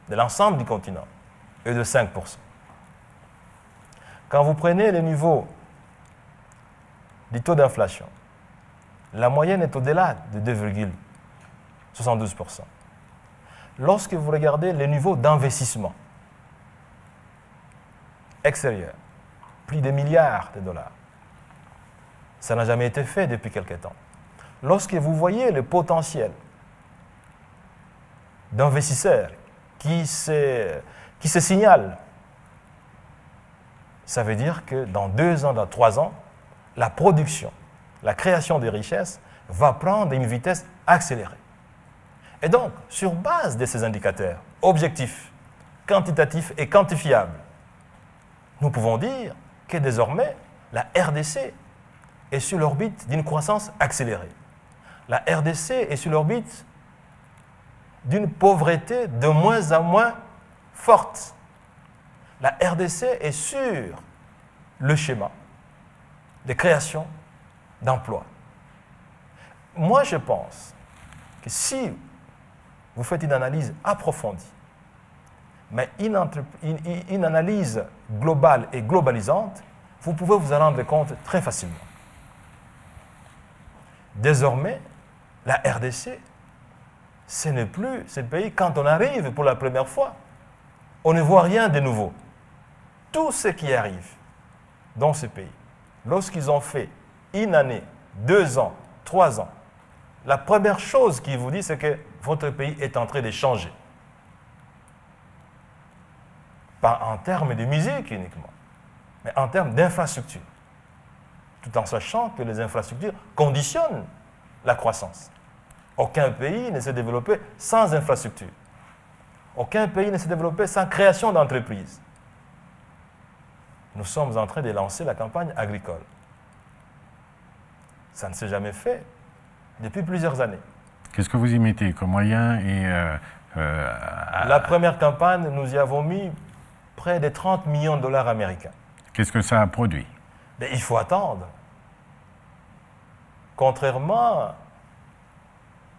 de l'ensemble du continent est de 5%. Quand vous prenez les niveaux du taux d'inflation, la moyenne est au-delà de 2,72%. Lorsque vous regardez les niveaux d'investissement extérieur, plus de milliards de dollars, ça n'a jamais été fait depuis quelque temps. Lorsque vous voyez le potentiel d'investisseurs qui se signalent ça veut dire que dans 2 ans, dans 3 ans, la production, la création des richesses va prendre une vitesse accélérée. Et donc, sur base de ces indicateurs objectifs, quantitatifs et quantifiables, nous pouvons dire que désormais, la RDC est sur l'orbite d'une croissance accélérée. La RDC est sur l'orbite d'une pauvreté de moins en moins forte. La RDC est sur le schéma de création d'emplois. Moi, je pense que si vous faites une analyse approfondie, mais une analyse globale et globalisante, vous pouvez vous en rendre compte très facilement. Désormais, la RDC, ce n'est plus ce pays, quand on arrive pour la première fois, on ne voit rien de nouveau. Tout ce qui arrive dans ce pays, lorsqu'ils ont fait 1 année, 2 ans, 3 ans, la première chose qu'ils vous disent, c'est que votre pays est en train de changer. Pas en termes de musique uniquement, mais en termes d'infrastructures. Tout en sachant que les infrastructures conditionnent la croissance. Aucun pays ne s'est développé sans infrastructures. Aucun pays ne s'est développé sans création d'entreprises. Nous sommes en train de lancer la campagne agricole. Ça ne s'est jamais fait depuis plusieurs années. Qu'est-ce que vous y mettez comme moyen La première campagne, nous y avons mis près de 30 millions de dollars américains. Qu'est-ce que ça a produit? Mais il faut attendre. Contrairement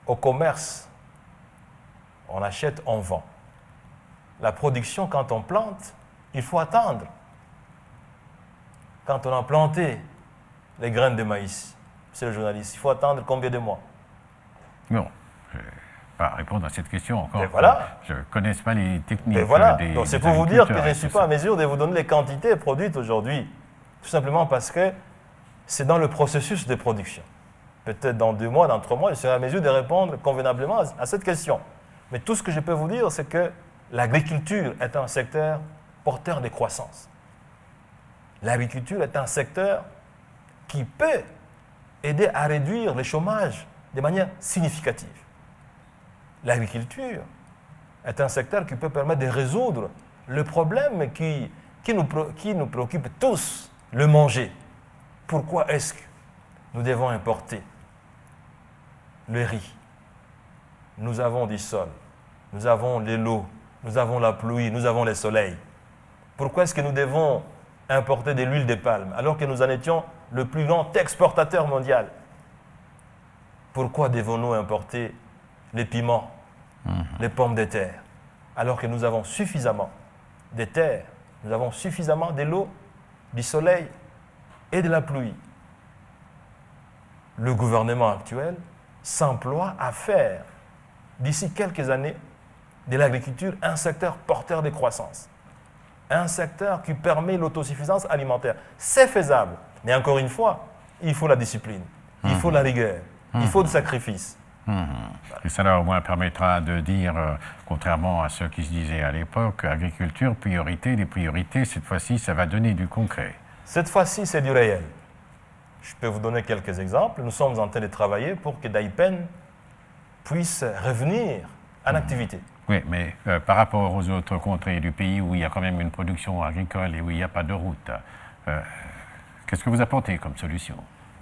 au commerce, on achète, on vend. La production, quand on plante, il faut attendre. Quand on a planté les graines de maïs, c'est le journaliste, il faut attendre combien de mois? Non, je ne vais pas répondre à cette question encore. Et voilà. Je ne connais pas les techniques. Et voilà. des Donc c'est pour vous dire que je agriculteurs ne et suis tout pas ça. à mesure de vous donner les quantités produites aujourd'hui. Tout simplement parce que c'est dans le processus de production. Peut-être dans 2 mois, dans 3 mois, je serai à mesure de répondre convenablement à cette question. Mais tout ce que je peux vous dire, c'est que l'agriculture est un secteur porteur de croissance. L'agriculture est un secteur qui peut aider à réduire le chômage de manière significative. L'agriculture est un secteur qui peut permettre de résoudre le problème qui nous préoccupe tous, le manger. Pourquoi est-ce que nous devons importer le riz? Nous avons du sol, nous avons de l'eau, nous avons la pluie, nous avons le soleil. Pourquoi est-ce que nous devons importer de l'huile de palme alors que nous en étions le plus grand exportateur mondial? Pourquoi devons-nous importer les piments, les pommes de terre, alors que nous avons suffisamment de terre, nous avons suffisamment de l'eau, du soleil et de la pluie? Le gouvernement actuel s'emploie à faire, d'ici quelques années, de l'agriculture un secteur porteur de croissance. Un secteur qui permet l'autosuffisance alimentaire. C'est faisable, mais encore une fois, il faut la discipline, il faut la rigueur, il faut du sacrifice. Et ça, au moins, permettra de dire, contrairement à ce qui se disait à l'époque, agriculture, priorité, les priorités, cette fois-ci, ça va donner du concret. Cette fois-ci, c'est du réel. Je peux vous donner quelques exemples. Nous sommes en train de travailler pour que Daipen puisse revenir en activité. Oui, mais par rapport aux autres contrées du pays où il y a quand même une production agricole et où il n'y a pas de route, qu'est-ce que vous apportez comme solution?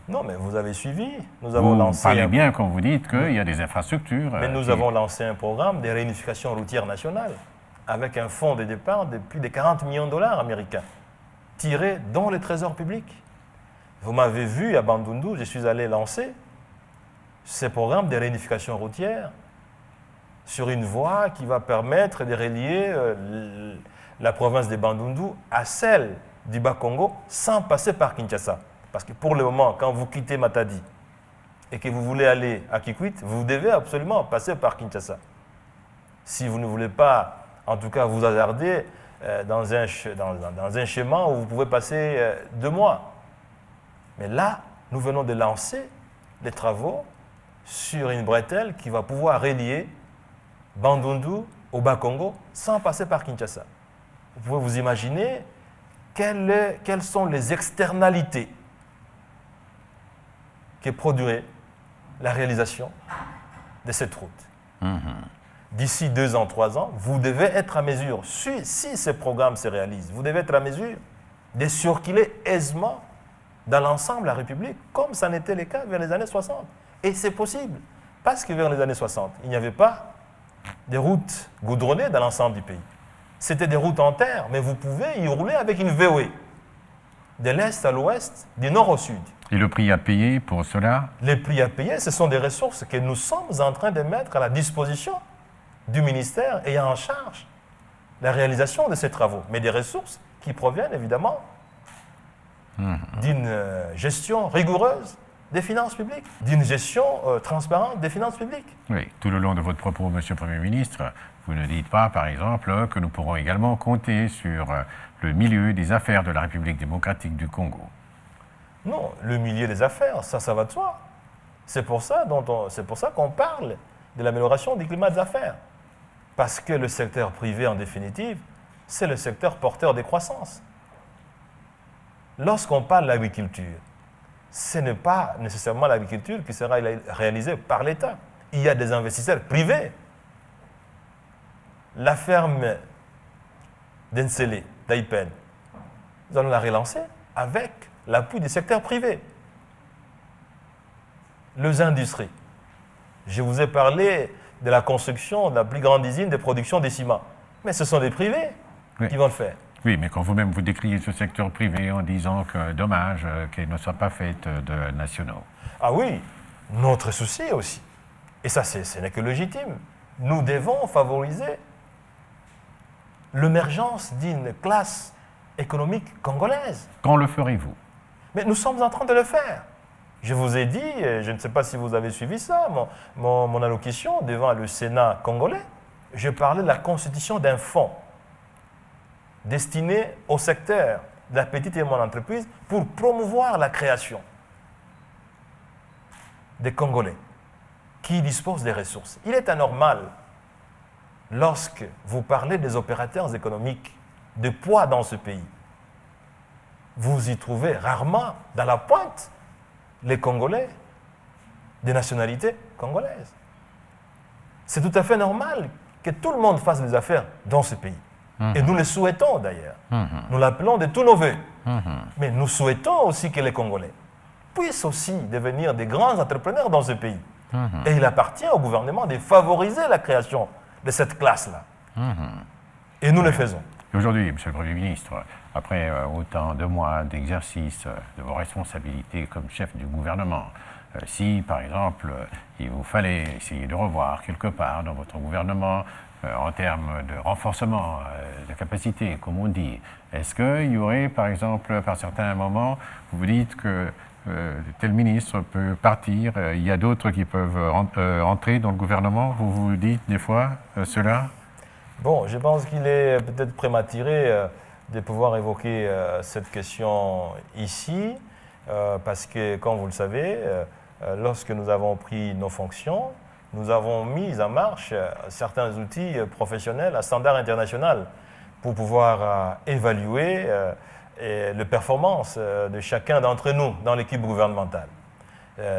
Non, mais vous avez suivi. Nous avons Vous lancé parlez bien quand vous dites qu'il y a des infrastructures. Mais nous avons lancé un programme de réunification routière nationale avec un fonds de départ de plus de 40 millions de dollars américains tirés dans le trésor public. Vous m'avez vu à Bandundu, je suis allé lancer ce programme de réunification routière sur une voie qui va permettre de relier la province de Bandundu à celle du Bas-Congo sans passer par Kinshasa. Parce que pour le moment, quand vous quittez Matadi et que vous voulez aller à Kikwit, vous devez absolument passer par Kinshasa. Si vous ne voulez pas, en tout cas, vous hasarder dans un chemin où vous pouvez passer 2 mois. Mais là, nous venons de lancer des travaux sur une bretelle qui va pouvoir relier Bandundu au Bas-Congo sans passer par Kinshasa. Vous pouvez vous imaginer quelles sont les externalités que produirait la réalisation de cette route. D'ici 2 ans, 3 ans, vous devez être à mesure, si ce programme se réalise, vous devez être à mesure de circuler aisément dans l'ensemble de la République, comme ça n'était le cas vers les années 60. Et c'est possible, parce que vers les années 60, il n'y avait pas de routes goudronnées dans l'ensemble du pays. C'était des routes en terre, mais vous pouvez y rouler avec une VOE, de l'est à l'ouest, du nord au sud. Et le prix à payer pour cela? Les prix à payer, ce sont des ressources que nous sommes en train de mettre à la disposition du ministère ayant en charge la réalisation de ces travaux, mais des ressources qui proviennent évidemment d'une gestion rigoureuse des finances publiques, d'une gestion transparente des finances publiques. Oui, tout le long de votre propos, Monsieur le Premier ministre, vous ne dites pas, par exemple, que nous pourrons également compter sur le milieu des affaires de la République démocratique du Congo. Non, le milieu des affaires, ça va de soi. C'est pour ça qu'on parle de l'amélioration du climat des affaires. Parce que le secteur privé, en définitive, c'est le secteur porteur des croissances. Lorsqu'on parle de l'agriculture, ce n'est pas nécessairement l'agriculture qui sera réalisée par l'État. Il y a des investisseurs privés. La ferme d'Ensele, d'Aipen, nous allons la relancer avec l'appui du secteur privé. Les industries. Je vous ai parlé de la construction de la plus grande usine de production des ciments. Mais ce sont des privés qui vont le faire. Oui, mais quand vous-même vous décriez ce secteur privé en disant que dommage qu'il ne soit pas fait de nationaux. Ah oui, notre souci aussi. Et ça, ce n'est que légitime. Nous devons favoriser l'émergence d'une classe économique congolaise. Quand le ferez-vous? Mais nous sommes en train de le faire. Je vous ai dit, je ne sais pas si vous avez suivi ça, mon allocution devant le Sénat congolais, je parlais de la constitution d'un fonds destiné au secteur de la petite et moyenne entreprise pour promouvoir la création des Congolais qui disposent des ressources. Il est anormal, lorsque vous parlez des opérateurs économiques de poids dans ce pays, vous y trouvez rarement dans la pointe les Congolais des nationalités congolaises. C'est tout à fait normal que tout le monde fasse des affaires dans ce pays. Et nous le souhaitons d'ailleurs. Nous l'appelons de tous nos voeux. Mais nous souhaitons aussi que les Congolais puissent aussi devenir des grands entrepreneurs dans ce pays. Et il appartient au gouvernement de favoriser la création de cette classe-là. Et nous le faisons. Aujourd'hui, Monsieur le Premier ministre, après autant de mois d'exercice de vos responsabilités comme chef du gouvernement, si, par exemple, il vous fallait essayer de revoir quelque part dans votre gouvernement en termes de renforcement de capacité, comme on dit, est-ce qu'il y aurait, par exemple, par certains moments, vous vous dites que tel ministre peut partir, il y a d'autres qui peuvent entrer dans le gouvernement, vous vous dites des fois cela? Bon, je pense qu'il est peut-être prématuré de pouvoir évoquer cette question ici, parce que, comme vous le savez, lorsque nous avons pris nos fonctions, nous avons mis en marche certains outils professionnels à standard international pour pouvoir évaluer les performances de chacun d'entre nous dans l'équipe gouvernementale.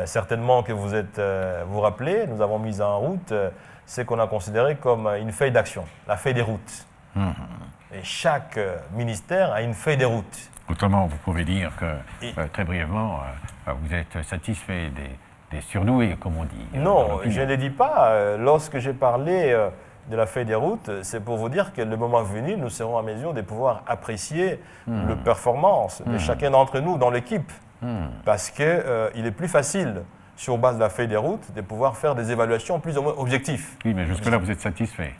Certainement que vous rappelez, nous avons mis en route ce qu'on a considéré comme une feuille d'action, la feuille des routes. Et chaque ministère a une feuille des routes. Autrement, vous pouvez dire que, très brièvement, vous êtes satisfait des surdoués, comme on dit. Non, je ne dis pas. Lorsque j'ai parlé de la feuille des routes, c'est pour vous dire que le moment venu, nous serons en mesure de pouvoir apprécier les performances de chacun d'entre nous dans l'équipe. Parce qu'il est plus facile, sur base de la feuille des routes, de pouvoir faire des évaluations plus ou moins objectives. Oui, mais jusque-là, vous êtes satisfait?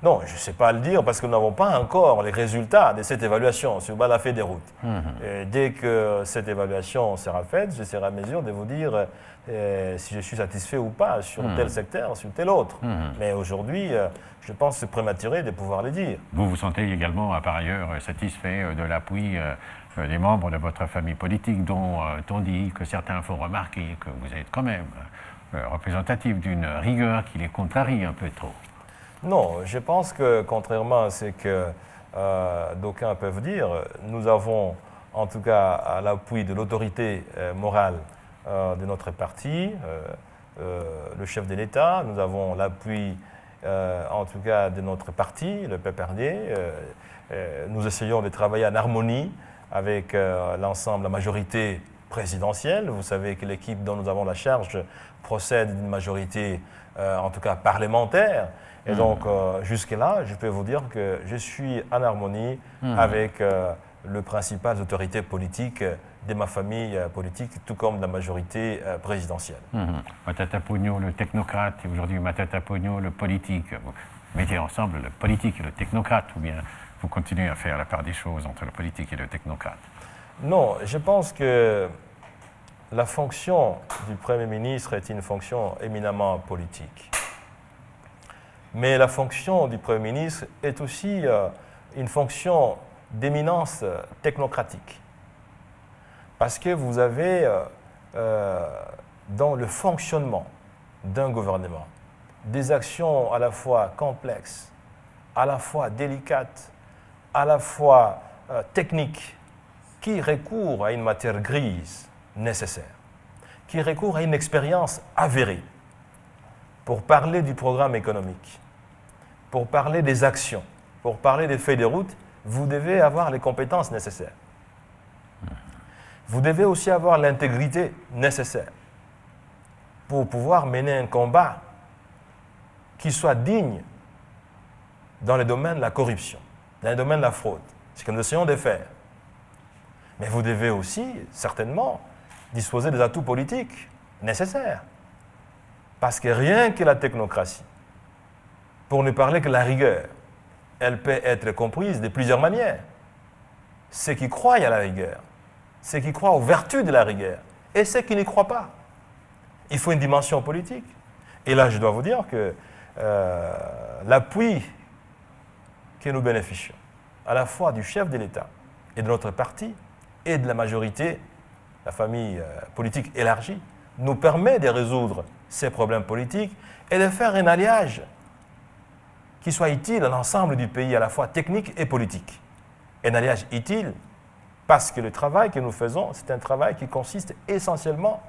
Non, je ne sais pas le dire parce que nous n'avons pas encore les résultats de cette évaluation sur base de la feuille des routes. Et dès que cette évaluation sera faite, je serai en mesure de vous dire si je suis satisfait ou pas sur tel secteur, sur tel autre. Mais aujourd'hui, je pense que c'est prématuré de pouvoir le dire. Vous vous sentez également, par ailleurs, satisfait de l'appui des membres de votre famille politique, dont on dit que certains font remarquer que vous êtes quand même représentatif d'une rigueur qui les contrarie un peu trop. Non, je pense que, contrairement à ce que d'aucuns peuvent dire, nous avons en tout cas l'appui de l'autorité morale de notre parti, le chef de l'État, nous avons l'appui en tout cas de notre parti, le PPRD. Nous essayons de travailler en harmonie avec l'ensemble, la majorité présidentielle. Vous savez que l'équipe dont nous avons la charge procède d'une majorité en tout cas parlementaire. Et donc jusque-là, je peux vous dire que je suis en harmonie avec les principales autorités politiques de ma famille politique, tout comme de la majorité présidentielle. Matata Pogno, le technocrate, et aujourd'hui Matata Pogno, le politique. Vous mettez ensemble le politique et le technocrate, ou bien vous continuez à faire la part des choses entre le politique et le technocrate? Non, je pense que la fonction du Premier ministre est une fonction éminemment politique. Mais la fonction du Premier ministre est aussi une fonction d'éminence technocratique. Parce que vous avez dans le fonctionnement d'un gouvernement des actions à la fois complexes, à la fois délicates, à la fois techniques, qui recourent à une matière grise nécessaire, qui recourent à une expérience avérée pour parler du programme économique, pour parler des actions, pour parler des feuilles de route. Vous devez avoir les compétences nécessaires. Vous devez aussi avoir l'intégrité nécessaire pour pouvoir mener un combat qui soit digne dans le domaine de la corruption, dans le domaine de la fraude, ce que nous essayons de faire. Mais vous devez aussi, certainement, disposer des atouts politiques nécessaires. Parce que rien que la technocratie, pour ne parler que la rigueur, elle peut être comprise de plusieurs manières. Ceux qui croient à la rigueur, ceux qui croient aux vertus de la rigueur, et ceux qui n'y croient pas. Il faut une dimension politique. Et là, je dois vous dire que l'appui que nous bénéficions, à la fois du chef de l'État et de notre parti, et de la majorité, la famille politique élargie, nous permet de résoudre ces problèmes politiques et de faire un alliage qui soit utile à l'ensemble du pays, à la fois technique et politique. Un alliage utile parce que le travail que nous faisons, c'est un travail qui consiste essentiellement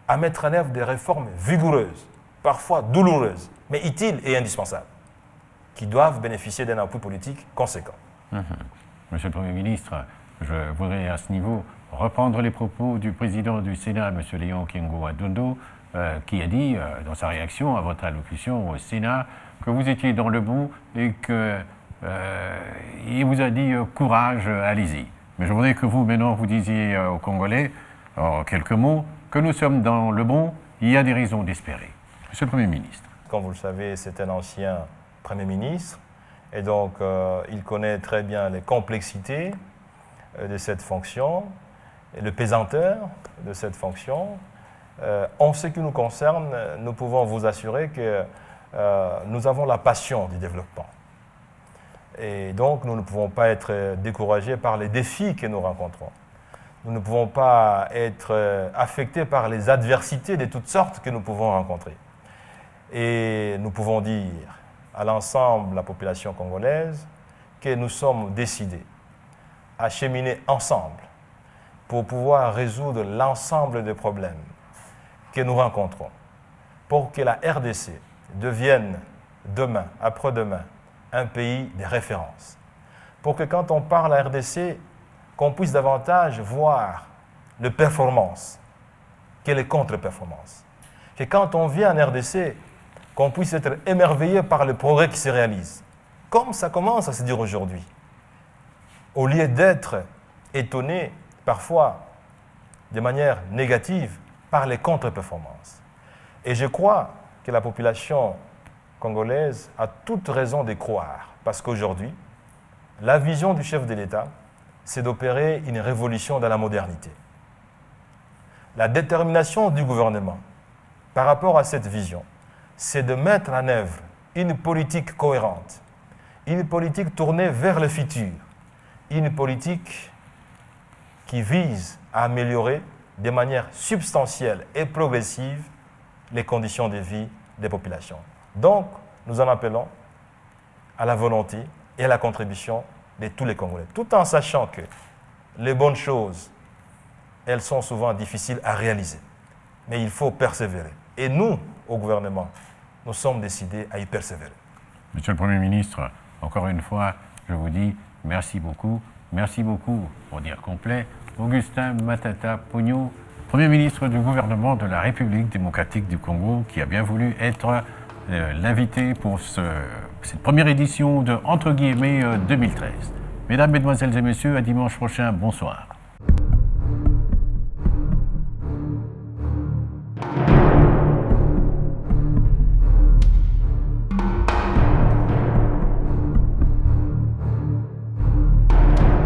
à mettre en œuvre des réformes vigoureuses, parfois douloureuses, mais utiles et indispensables, qui doivent bénéficier d'un appui politique conséquent. Monsieur le Premier ministre, je voudrais à ce niveau reprendre les propos du président du Sénat, M. Léon Okengo Adondo, qui a dit, dans sa réaction à votre allocution au Sénat, que vous étiez dans le bon et qu'il vous a dit courage, allez-y. Mais je voudrais que vous, maintenant, vous disiez aux Congolais, en quelques mots, que nous sommes dans le bon, il y a des raisons d'espérer. Monsieur le Premier ministre. Comme vous le savez, c'est un ancien Premier ministre, et donc il connaît très bien les complexités de cette fonction, et le pesanteur de cette fonction. En ce qui nous concerne, nous pouvons vous assurer que nous avons la passion du développement. Et donc, nous ne pouvons pas être découragés par les défis que nous rencontrons. Nous ne pouvons pas être affectés par les adversités de toutes sortes que nous pouvons rencontrer. Et nous pouvons dire à l'ensemble de la population congolaise que nous sommes décidés à cheminer ensemble pour pouvoir résoudre l'ensemble des problèmes que nous rencontrons, pour que la RDC devienne demain, après-demain, un pays de référence. Pour que quand on parle à RDC, qu'on puisse davantage voir les performances que les contre-performances. Que quand on vient en RDC, qu'on puisse être émerveillé par le progrès qui se réalise. Comme ça commence à se dire aujourd'hui. Au lieu d'être étonné, parfois, de manière négative, par les contre-performances. Et je crois que la population congolaise a toute raison de croire, parce qu'aujourd'hui, la vision du chef de l'État, c'est d'opérer une révolution dans la modernité. La détermination du gouvernement par rapport à cette vision, c'est de mettre en œuvre une politique cohérente, une politique tournée vers le futur, une politique qui vise à améliorer de manière substantielle et progressive les conditions de vie des populations. Donc, nous en appelons à la volonté, et à la contribution de tous les Congolais, tout en sachant que les bonnes choses, elles sont souvent difficiles à réaliser. Mais il faut persévérer. Et nous, au gouvernement, nous sommes décidés à y persévérer. Monsieur le Premier ministre, encore une fois, je vous dis merci beaucoup. Merci beaucoup, pour dire complet, Augustin Matata Ponyo, Premier ministre du gouvernement de la République démocratique du Congo, qui a bien voulu être l'invité pour cette première édition de Entre guillemets 2013. Mesdames, Mesdemoiselles et Messieurs, à dimanche prochain, bonsoir.